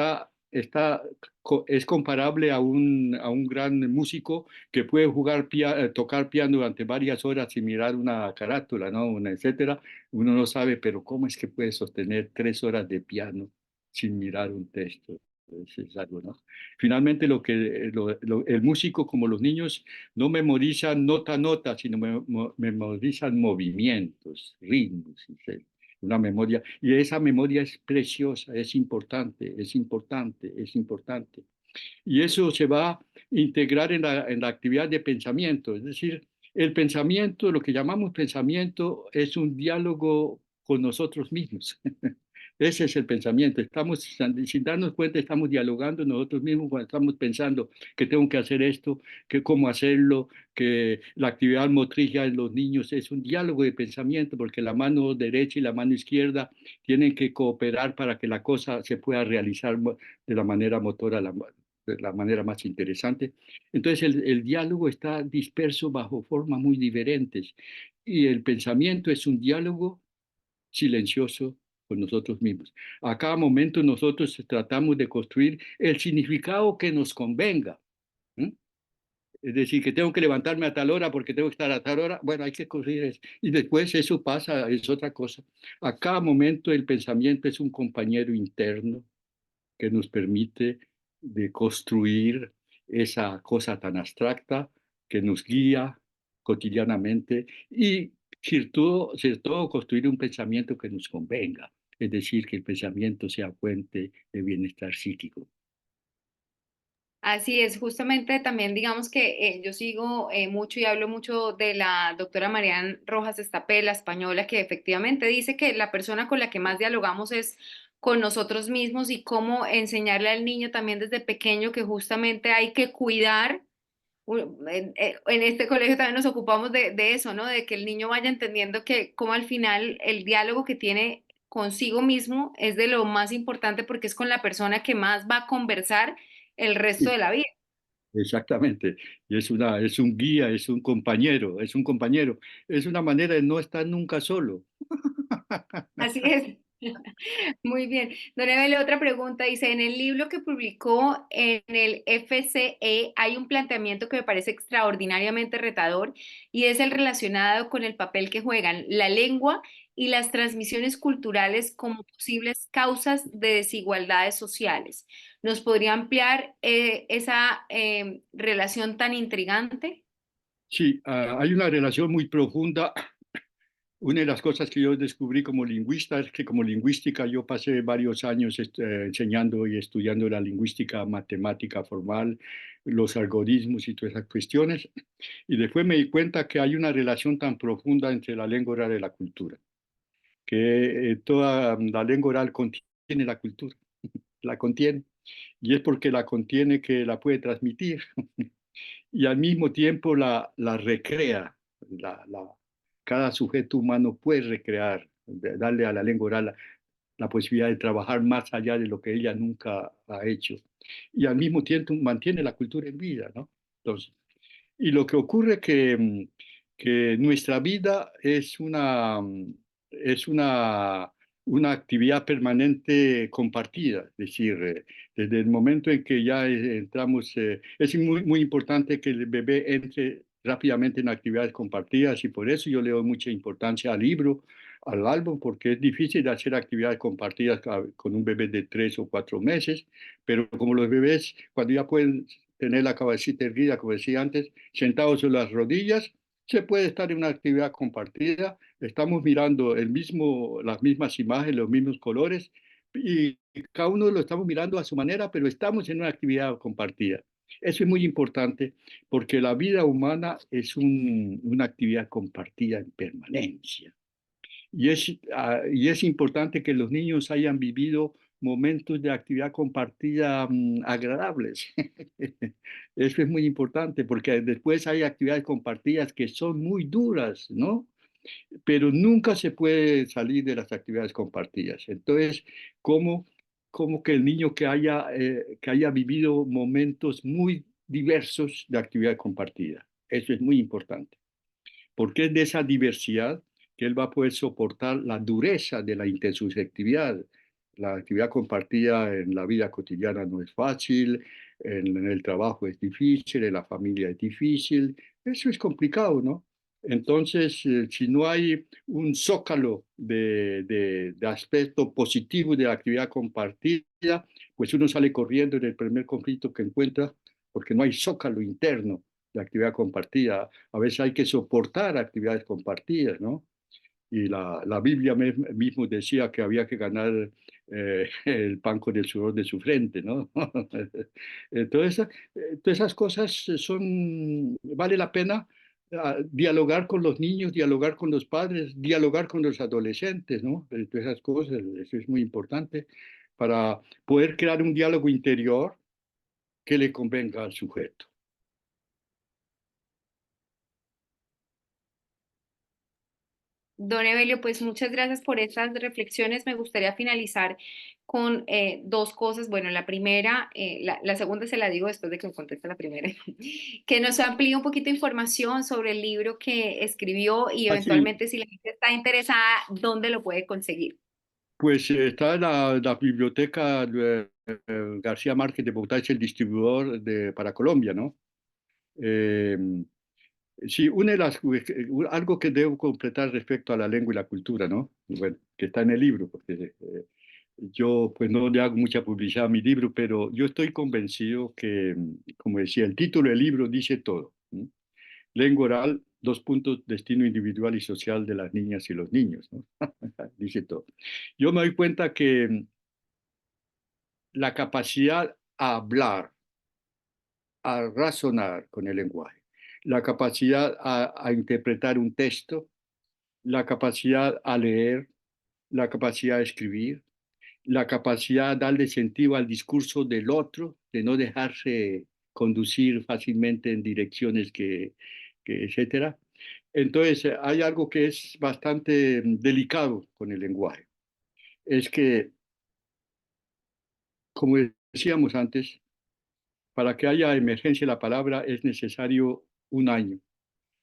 comparable a un gran músico que puede tocar piano durante varias horas sin mirar una carátula, ¿no? Etcétera. Uno no sabe, pero ¿cómo es que puede sostener 3 horas de piano sin mirar un texto? Es algo, ¿no? Finalmente, el músico, como los niños, no memorizan nota a nota, sino memorizan movimientos, ritmos, etc. Una memoria, y esa memoria es preciosa, es importante, es importante, es importante. Y eso se va a integrar en la actividad de pensamiento, es decir, el pensamiento, lo que llamamos pensamiento, es un diálogo con nosotros mismos. Ese es el pensamiento. Estamos, sin darnos cuenta, estamos dialogando nosotros mismos cuando estamos pensando que tengo que hacer esto, que cómo hacerlo, que la actividad motriz ya en los niños es un diálogo de pensamiento, porque la mano derecha y la mano izquierda tienen que cooperar para que la cosa se pueda realizar de la manera motora, de la manera más interesante. Entonces el diálogo está disperso bajo formas muy diferentes, y el pensamiento es un diálogo silencioso con nosotros mismos. A cada momento nosotros tratamos de construir el significado que nos convenga. ¿M? Es decir, que tengo que levantarme a tal hora porque tengo que estar a tal hora. Bueno, hay que construir eso. Y después eso pasa, es otra cosa. A cada momento el pensamiento es un compañero interno que nos permite de construir esa cosa tan abstracta que nos guía cotidianamente, y sobre todo construir un pensamiento que nos convenga, es decir, que el pensamiento sea fuente de bienestar psíquico. Así es, justamente también digamos que yo sigo mucho y hablo mucho de la doctora Marian Rojas Estapé, la española, que efectivamente dice que la persona con la que más dialogamos es con nosotros mismos, y cómo enseñarle al niño también desde pequeño que justamente hay que cuidar. En este colegio también nos ocupamos de eso, ¿no? De que el niño vaya entendiendo que como al final el diálogo que tiene consigo mismo es de lo más importante, porque es con la persona que más va a conversar el resto Sí, de la vida. exactamente. Y es un guía, es un compañero, es un compañero. Es una manera de no estar nunca solo. Así es. Muy bien. Don Evelio, otra pregunta. Dice, en el libro que publicó en el FCE hay un planteamiento que me parece extraordinariamente retador, y es el relacionado con el papel que juegan la lengua y las transmisiones culturales como posibles causas de desigualdades sociales. ¿Nos podría ampliar esa relación tan intrigante? Sí, hay una relación muy profunda. Una de las cosas que yo descubrí como lingüista es que como lingüística yo pasé varios años enseñando y estudiando la lingüística matemática formal, los algoritmos y todas esas cuestiones, y después me di cuenta que hay una relación tan profunda entre la lengua oral y la cultura, que toda la lengua oral contiene la cultura, la contiene, y es porque la contiene que la puede transmitir, y al mismo tiempo la recrea. La, la- Cada sujeto humano puede recrear, darle a la lengua oral la posibilidad de trabajar más allá de lo que ella nunca ha hecho. Y al mismo tiempo mantiene la cultura en vida, ¿no? Entonces, y lo que ocurre que nuestra vida es una actividad permanente compartida, es decir, desde el momento en que ya entramos, es muy importante que el bebé entre rápidamente en actividades compartidas, y por eso yo le doy mucha importancia al libro, al álbum, porque es difícil hacer actividades compartidas con un bebé de 3 o 4 meses, pero como los bebés cuando ya pueden tener la cabecita erguida, como decía antes, sentados sobre las rodillas, se puede estar en una actividad compartida, estamos mirando las mismas imágenes, los mismos colores, y cada uno lo estamos mirando a su manera, pero estamos en una actividad compartida. Eso es muy importante porque la vida humana es una actividad compartida en permanencia. Y es importante que los niños hayan vivido momentos de actividad compartida agradables. Eso es muy importante porque después hay actividades compartidas que son muy duras, ¿no? Pero nunca se puede salir de las actividades compartidas. Entonces, ¿cómo, cómo que el niño que haya vivido momentos muy diversos de actividad compartida? Eso es muy importante, porque es de esa diversidad que él va a poder soportar la dureza de la intersubjetividad. La actividad compartida en la vida cotidiana no es fácil, en el trabajo es difícil, en la familia es difícil, eso es complicado, ¿no? Entonces, si no hay un zócalo de aspecto positivo de la actividad compartida, pues uno sale corriendo en el primer conflicto que encuentra porque no hay zócalo interno de actividad compartida. A veces hay que soportar actividades compartidas, ¿no? Y la Biblia mismo decía que había que ganar el pan con el sudor de su frente, ¿no? Entonces, todas esas cosas vale la pena dialogar con los niños, dialogar con los padres, dialogar con los adolescentes, ¿no? Todas esas cosas, eso es muy importante para poder crear un diálogo interior que le convenga al sujeto. Don Evelio, pues muchas gracias por estas reflexiones. Me gustaría finalizar con dos cosas. Bueno, la primera, la segunda se la digo después de que me conteste la primera, que nos amplíe un poquito de información sobre el libro que escribió y Así, eventualmente si la gente está interesada, ¿dónde lo puede conseguir? pues está la biblioteca García Márquez de Bogotá, es el distribuidor para Colombia, ¿no? Eh, sí, algo que debo completar respecto a la lengua y la cultura, ¿no? Bueno, que está en el libro, porque yo pues no le hago mucha publicidad a mi libro, pero yo estoy convencido que, como decía, el título del libro dice todo. ¿No? Lengua oral, dos puntos, destino individual y social de las niñas y los niños, ¿no? Dice todo. Yo me doy cuenta que la capacidad a hablar, a razonar con el lenguaje, la capacidad a interpretar un texto, la capacidad a leer, la capacidad a escribir, la capacidad de darle sentido al discurso del otro, de no dejarse conducir fácilmente en direcciones etcétera. Entonces, hay algo que es bastante delicado con el lenguaje. Es que, como decíamos antes, para que haya emergencia de la palabra es necesario un año.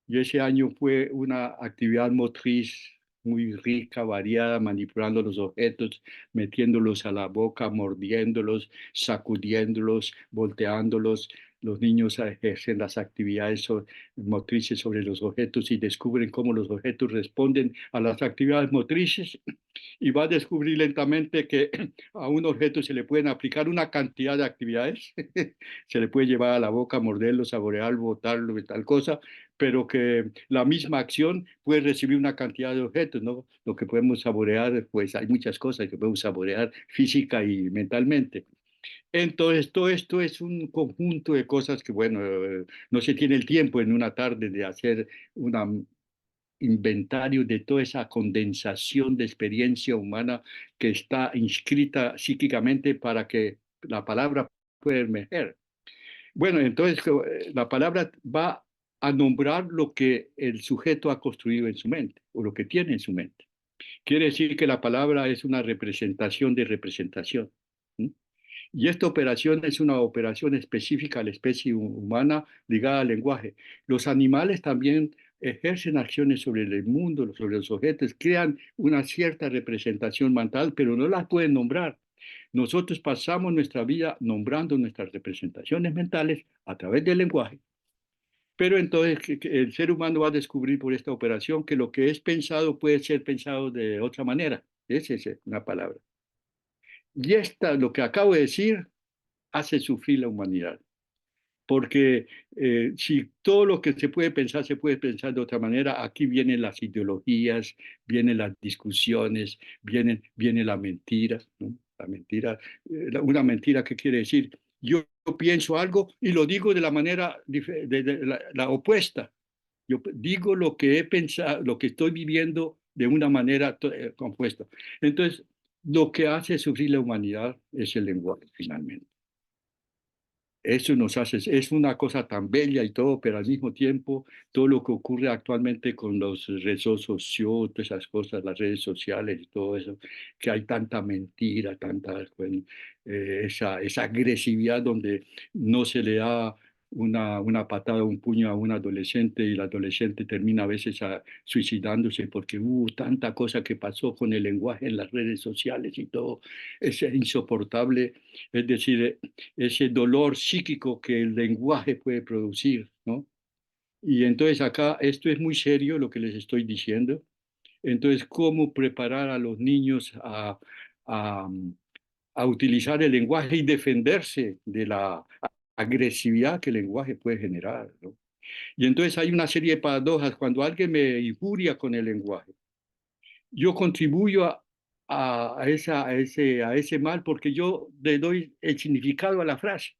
Y ese año fue una actividad motriz muy rica, variada, manipulando los objetos, metiéndolos a la boca, mordiéndolos, sacudiéndolos, volteándolos. Los niños ejercen las actividades motrices sobre los objetos y descubren cómo los objetos responden a las actividades motrices y va a descubrir lentamente que a un objeto se le pueden aplicar una cantidad de actividades. Se le puede llevar a la boca, morderlo, saborearlo, botarlo y tal cosa, pero que la misma acción puede recibir una cantidad de objetos, ¿no? Lo que podemos saborear, pues hay muchas cosas que podemos saborear física y mentalmente. Entonces, todo esto es un conjunto de cosas que, bueno, no se tiene el tiempo en una tarde de hacer una inventario de toda esa condensación de experiencia humana que está inscrita psíquicamente para que la palabra pueda emerger. Bueno, entonces la palabra va a nombrar lo que el sujeto ha construido en su mente o lo que tiene en su mente. Quiere decir que la palabra es una representación de representación. ¿Sí? Y esta operación es una operación específica a la especie humana ligada al lenguaje. Los animales también ejercen acciones sobre el mundo, sobre los objetos, crean una cierta representación mental, pero no las pueden nombrar. Nosotros pasamos nuestra vida nombrando nuestras representaciones mentales a través del lenguaje. Pero entonces el ser humano va a descubrir por esta operación que lo que es pensado puede ser pensado de otra manera. Esa es una palabra. Y lo que acabo de decir, hace sufrir la humanidad. Porque si todo lo que se puede pensar de otra manera, aquí vienen las ideologías, vienen las discusiones, viene la mentira, ¿no? La mentira, una mentira que quiere decir, yo pienso algo y lo digo de la manera, la opuesta. Yo digo lo que he pensado, lo que estoy viviendo de una manera compuesta. Entonces, Lo que hace sufrir la humanidad es el lenguaje, finalmente. Eso nos hace, es una cosa tan bella y todo, pero al mismo tiempo todo lo que ocurre actualmente con los redes sociales, todas esas cosas, las redes sociales y todo eso, que hay tanta mentira, tanta, bueno, esa agresividad donde no se le da una patada, un puño a un adolescente y el adolescente termina a veces suicidándose porque hubo tanta cosa que pasó con el lenguaje en las redes sociales y todo. Es insoportable. Es decir, ese dolor psíquico que el lenguaje puede producir, ¿no? Y entonces acá esto es muy serio lo que les estoy diciendo. Entonces, ¿cómo preparar a los niños a, a utilizar el lenguaje y defenderse de la agresividad que el lenguaje puede generar, ¿no? Y entonces hay una serie de paradojas. Cuando alguien me injuria con el lenguaje, yo contribuyo a ese mal porque yo le doy el significado a la frase.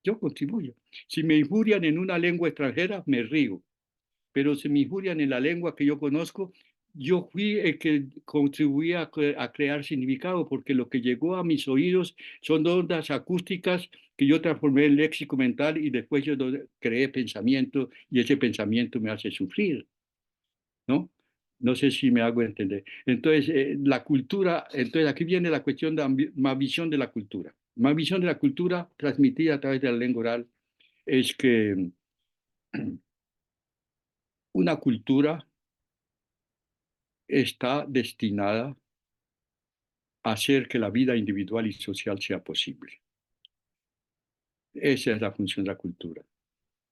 Yo contribuyo. Si me injurian en una lengua extranjera, me río. Pero si me injurian en la lengua que yo conozco, yo fui el que contribuía a crear significado, porque lo que llegó a mis oídos son ondas acústicas que yo transformé en léxico mental y después yo creé pensamiento y ese pensamiento me hace sufrir, ¿no? No sé si me hago entender. Entonces, la cultura, entonces aquí viene la cuestión de más visión de la cultura. Más visión de la cultura transmitida a través de la lengua oral es que una cultura está destinada a hacer que la vida individual y social sea posible. Esa es la función de la cultura.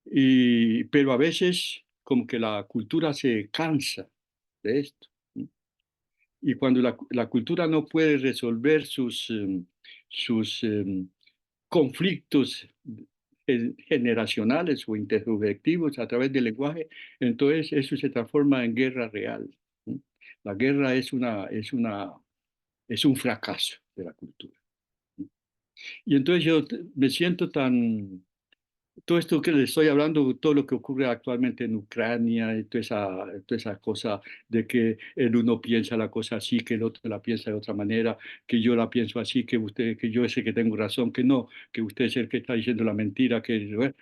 Pero a veces como que la cultura se cansa de esto, ¿no? Y cuando la cultura no puede resolver sus conflictos generacionales o intersubjetivos a través del lenguaje, entonces eso se transforma en guerra real, ¿no? La guerra es un fracaso de la cultura, ¿no? Y entonces yo me siento tan, todo esto que les estoy hablando, todo lo que ocurre actualmente en Ucrania y toda esa cosa de que el uno piensa la cosa así, que el otro la piensa de otra manera, que yo la pienso así, que usted, que yo es el que tengo razón, que no, que usted es el que está diciendo la mentira, que bueno,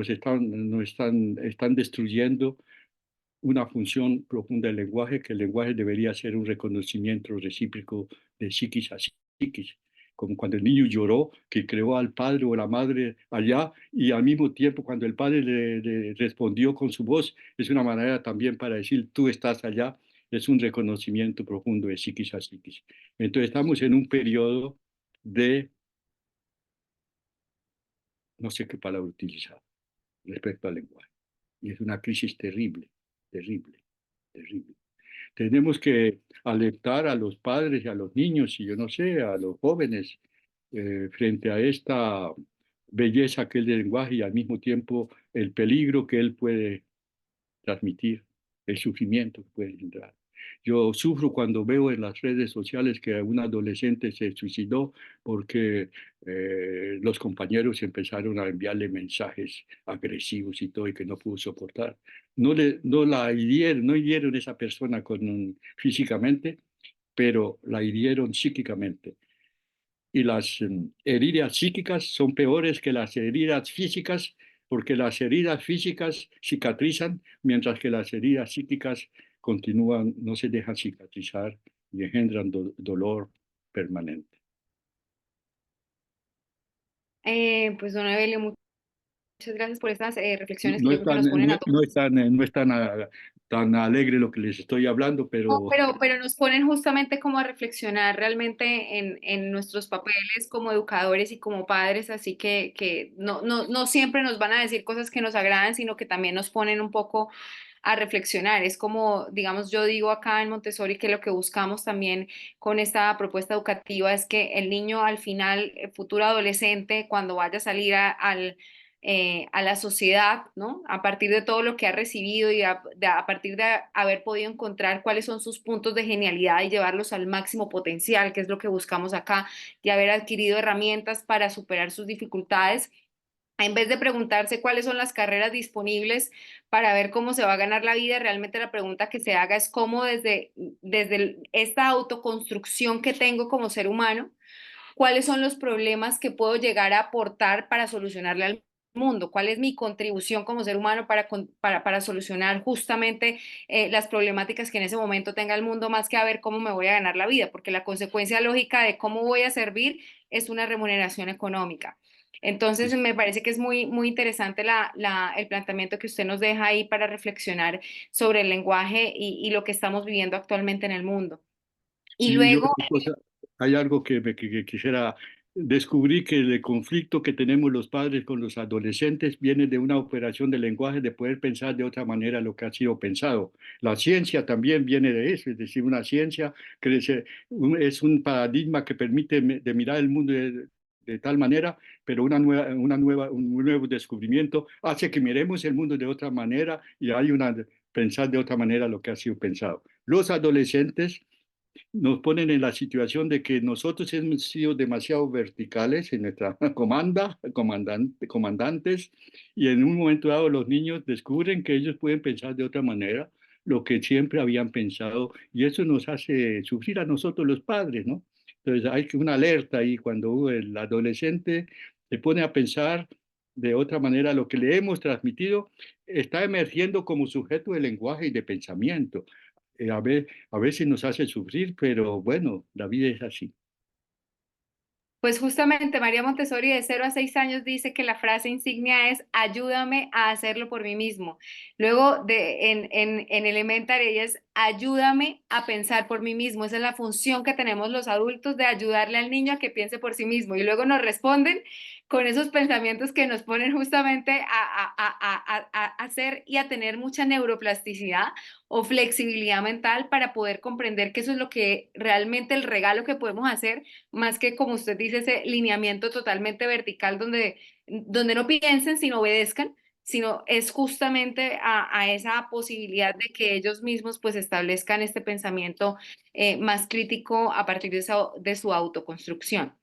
están destruyendo una función profunda del lenguaje, que el lenguaje debería ser un reconocimiento recíproco de psiquis a psiquis, como cuando el niño lloró, que creó al padre o la madre allá, y al mismo tiempo cuando el padre le respondió con su voz, es una manera también para decir, tú estás allá, es un reconocimiento profundo de psiquis a psiquis. Entonces estamos en un periodo de, no sé qué palabra utilizar respecto al lenguaje, y es una crisis terrible, terrible, terrible. Tenemos que alertar a los padres y a los niños y yo no sé, a los jóvenes frente a esta belleza que es el lenguaje y al mismo tiempo el peligro que él puede transmitir, el sufrimiento que puede generar. Yo sufro cuando veo en las redes sociales que un adolescente se suicidó porque los compañeros empezaron a enviarle mensajes agresivos y todo y que no pudo soportar. No la hirieron, no hirieron a esa persona físicamente, pero la hirieron psíquicamente. Y las heridas psíquicas son peores que las heridas físicas porque las heridas físicas cicatrizan, mientras que las heridas psíquicas continúan, no se dejan cicatrizar y engendran dolor permanente. Pues don Evelio, muchas gracias por estas No, reflexiones que yo creo que nos ponen no, a todos. no es tan, tan alegre lo que les estoy hablando, No, pero pero nos ponen justamente como a reflexionar realmente en nuestros papeles como educadores y como padres, así que no siempre nos van a decir cosas que nos agradan, sino que también nos ponen un poco a reflexionar. Es como, digamos, yo digo acá en Montessori que lo que buscamos también con esta propuesta educativa es que el niño al final, el futuro adolescente, cuando vaya a salir a la sociedad, ¿no? A partir de todo lo que ha recibido y a partir de haber podido encontrar cuáles son sus puntos de genialidad y llevarlos al máximo potencial, que es lo que buscamos acá, y haber adquirido herramientas para superar sus dificultades, En vez de preguntarse cuáles son las carreras disponibles para ver cómo se va a ganar la vida, realmente la pregunta que se haga es cómo desde esta autoconstrucción que tengo como ser humano, cuáles son los problemas que puedo llegar a aportar para solucionarle al mundo, cuál es mi contribución como ser humano para solucionar justamente las problemáticas que en ese momento tenga el mundo, más que a ver cómo me voy a ganar la vida, porque la consecuencia lógica de cómo voy a servir es una remuneración económica. Entonces, me parece que es muy interesante el planteamiento que usted nos deja ahí para reflexionar sobre el lenguaje y lo que estamos viviendo actualmente en el mundo. Y Sí, yo luego, hay algo que quisiera. Descubrí que el conflicto que tenemos los padres con los adolescentes viene de una operación del lenguaje, de poder pensar de otra manera lo que ha sido pensado. La ciencia también viene de eso, es decir, una ciencia que es un paradigma que permite de mirar el mundo de tal manera, pero un nuevo descubrimiento hace que miremos el mundo de otra manera y hay pensar de otra manera lo que ha sido pensado. Los adolescentes nos ponen en la situación de que nosotros hemos sido demasiado verticales en nuestra comandantes, y en un momento dado los niños descubren que ellos pueden pensar de otra manera lo que siempre habían pensado, y eso nos hace sufrir a nosotros los padres, ¿no? Entonces hay que una alerta ahí cuando el adolescente se pone a pensar de otra manera lo que le hemos transmitido, está emergiendo como sujeto de lenguaje y de pensamiento. A veces nos hace sufrir, pero bueno, la vida es así. pues justamente María Montessori de 0 a 6 años dice que la frase insignia es ayúdame a hacerlo por mí mismo. Luego en Elementary ella es ayúdame a pensar por mí mismo. Esa es la función que tenemos los adultos de ayudarle al niño a que piense por sí mismo. Y luego nos responden con esos pensamientos que nos ponen justamente a hacer y a tener mucha neuroplasticidad o flexibilidad mental para poder comprender que eso es lo que realmente el regalo que podemos hacer, más que como usted dice, ese lineamiento totalmente vertical donde no piensen, sino obedezcan, sino es justamente a esa posibilidad de que ellos mismos pues establezcan este pensamiento más crítico a partir de su autoconstrucción.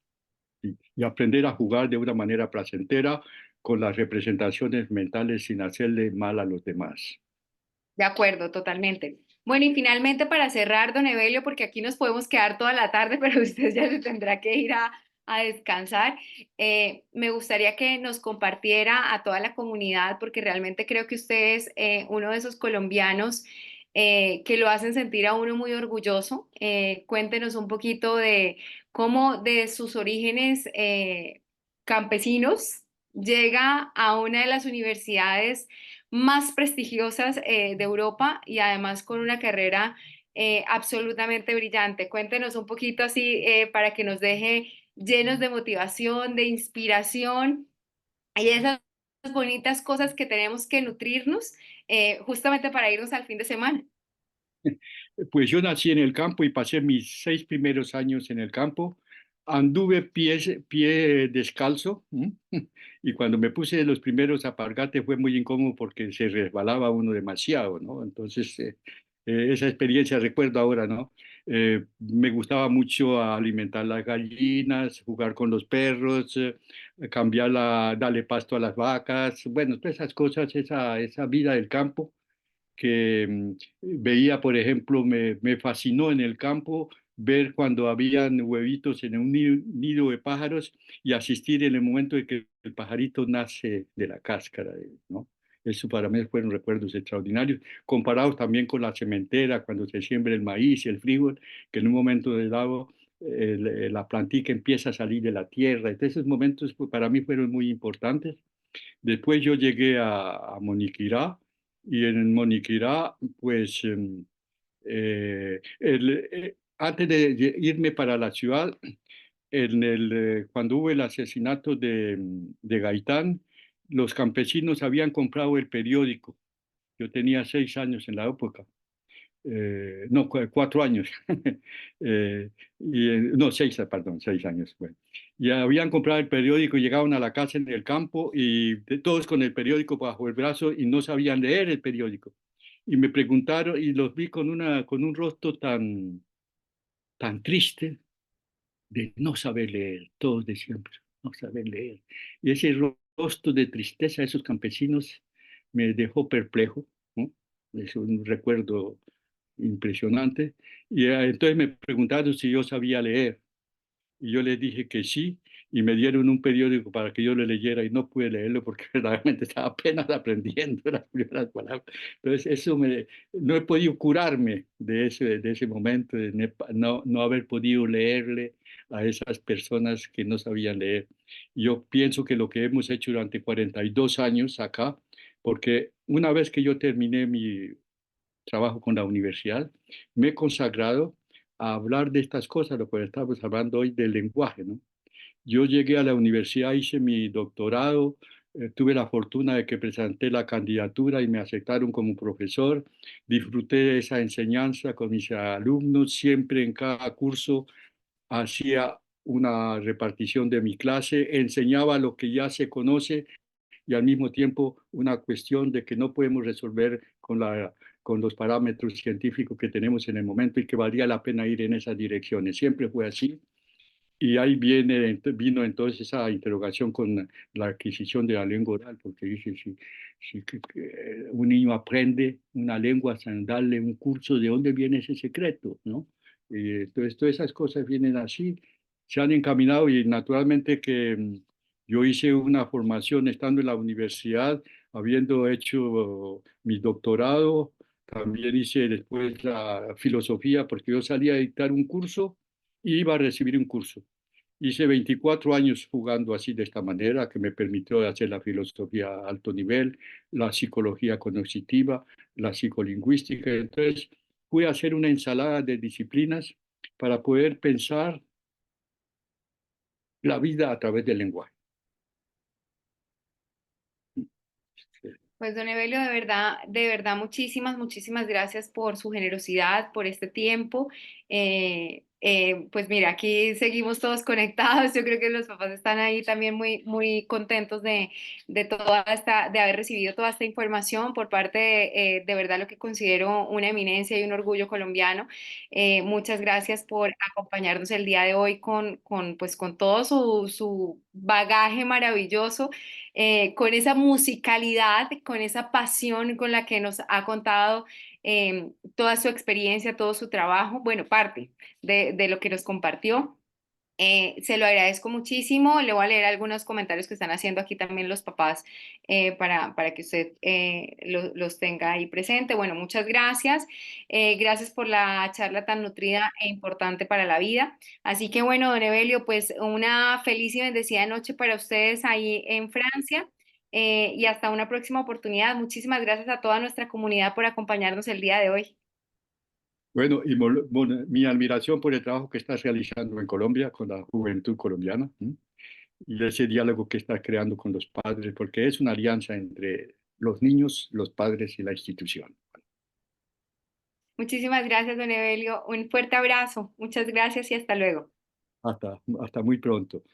Y aprender a jugar de una manera placentera con las representaciones mentales sin hacerle mal a los demás. De acuerdo, totalmente. Bueno, y finalmente para cerrar, don Evelio, porque aquí nos podemos quedar toda la tarde, pero usted ya se tendrá que ir a descansar, me gustaría que nos compartiera a toda la comunidad, porque realmente creo que usted es uno de esos colombianos que lo hacen sentir a uno muy orgulloso. Cuéntenos un poquito de cómo de sus orígenes campesinos llega a una de las universidades más prestigiosas de Europa y además con una carrera absolutamente brillante. Cuéntenos un poquito así para que nos deje llenos de motivación, de inspiración y esas bonitas cosas que tenemos que nutrirnos justamente para irnos al fin de semana. Pues yo nací en el campo y pasé mis 6 primeros años en el campo. Anduve pie descalzo, ¿m? Y cuando me puse los primeros alpargates fue muy incómodo porque se resbalaba uno demasiado, ¿no? Entonces, esa experiencia recuerdo ahora, ¿no? Me gustaba mucho alimentar las gallinas, jugar con los perros, darle pasto a las vacas, bueno, todas esas cosas, esa vida del campo que veía, por ejemplo, me fascinó en el campo ver cuando habían huevitos en un nido de pájaros y asistir en el momento de que el pajarito nace de la cáscara, ¿no? Eso para mí fueron recuerdos extraordinarios, comparados también con la sementera, cuando se siembra el maíz y el frijol, que en un momento dado la plantica empieza a salir de la tierra. Entonces, esos momentos pues, para mí fueron muy importantes. Después yo llegué a Moniquirá, y en Moniquirá, pues antes de irme para la ciudad, cuando hubo el asesinato de Gaitán, los campesinos habían comprado el periódico. Yo tenía 6 años en la época, no, 4 años, no, perdón, 6 años. Bueno. Y habían comprado el periódico, llegaban a la casa en el campo y todos con el periódico bajo el brazo y no sabían leer el periódico. Y me preguntaron y los vi con un rostro tan triste de no saber leer, todos decían, "Pero no saber leer". Y ese rostro de tristeza de esos campesinos me dejó perplejo, ¿no? Es un recuerdo impresionante. Y entonces me preguntaron si yo sabía leer. Y yo les dije que sí, y me dieron un periódico para que yo lo leyera y no pude leerlo porque verdaderamente estaba apenas aprendiendo las primeras palabras. Entonces, no he podido curarme de ese momento, de no haber podido leerle a esas personas que no sabían leer. Yo pienso que lo que hemos hecho durante 42 años acá, porque una vez que yo terminé mi trabajo con la universidad, me he consagrado a hablar de estas cosas, lo que estamos hablando hoy del lenguaje, ¿no? Yo llegué a la universidad, hice mi doctorado, tuve la fortuna de que presenté la candidatura y me aceptaron como profesor. Disfruté de esa enseñanza con mis alumnos, siempre en cada curso hacía una repartición de mi clase, enseñaba lo que ya se conoce y al mismo tiempo una cuestión de que no podemos resolver con los parámetros científicos que tenemos en el momento y que valía la pena ir en esas direcciones. Siempre fue así. Y ahí vino entonces esa interrogación con la adquisición de la lengua oral, porque dice, si un niño aprende una lengua sin darle un curso, ¿de dónde viene ese secreto? ¿No? Y entonces todas esas cosas vienen así, se han encaminado y naturalmente que yo hice una formación estando en la universidad, habiendo hecho mi doctorado, también hice después la filosofía, porque yo salía a dictar un curso y iba a recibir un curso. Hice 24 años jugando así de esta manera, que me permitió hacer la filosofía a alto nivel, la psicología cognitiva, la psicolingüística. Entonces, fui a hacer una ensalada de disciplinas para poder pensar la vida a través del lenguaje. Pues don Evelio, de verdad, muchísimas gracias por su generosidad, por este tiempo. Pues mira, aquí seguimos todos conectados. Yo creo que los papás están ahí también muy contentos de de haber recibido toda esta información por parte de verdad lo que considero una eminencia y un orgullo colombiano. Muchas gracias por acompañarnos el día de hoy pues, con todo su bagaje maravilloso, con esa musicalidad, con esa pasión con la que nos ha contado toda su experiencia, todo su trabajo, bueno, parte de lo que nos compartió. Se lo agradezco muchísimo. Le voy a leer algunos comentarios que están haciendo aquí también los papás para que usted los tenga ahí presente. Bueno, muchas gracias. Gracias por la charla tan nutrida e importante para la vida. Así que bueno, don Evelio, pues una feliz y bendecida noche para ustedes ahí en Francia. Y hasta una próxima oportunidad. Muchísimas gracias a toda nuestra comunidad por acompañarnos el día de hoy. Bueno, y mi admiración por el trabajo que estás realizando en Colombia con la juventud colombiana, ¿m? Y ese diálogo que estás creando con los padres, porque es una alianza entre los niños, los padres y la institución. Muchísimas gracias, don Evelio. Un fuerte abrazo. Muchas gracias y hasta luego. Hasta muy pronto.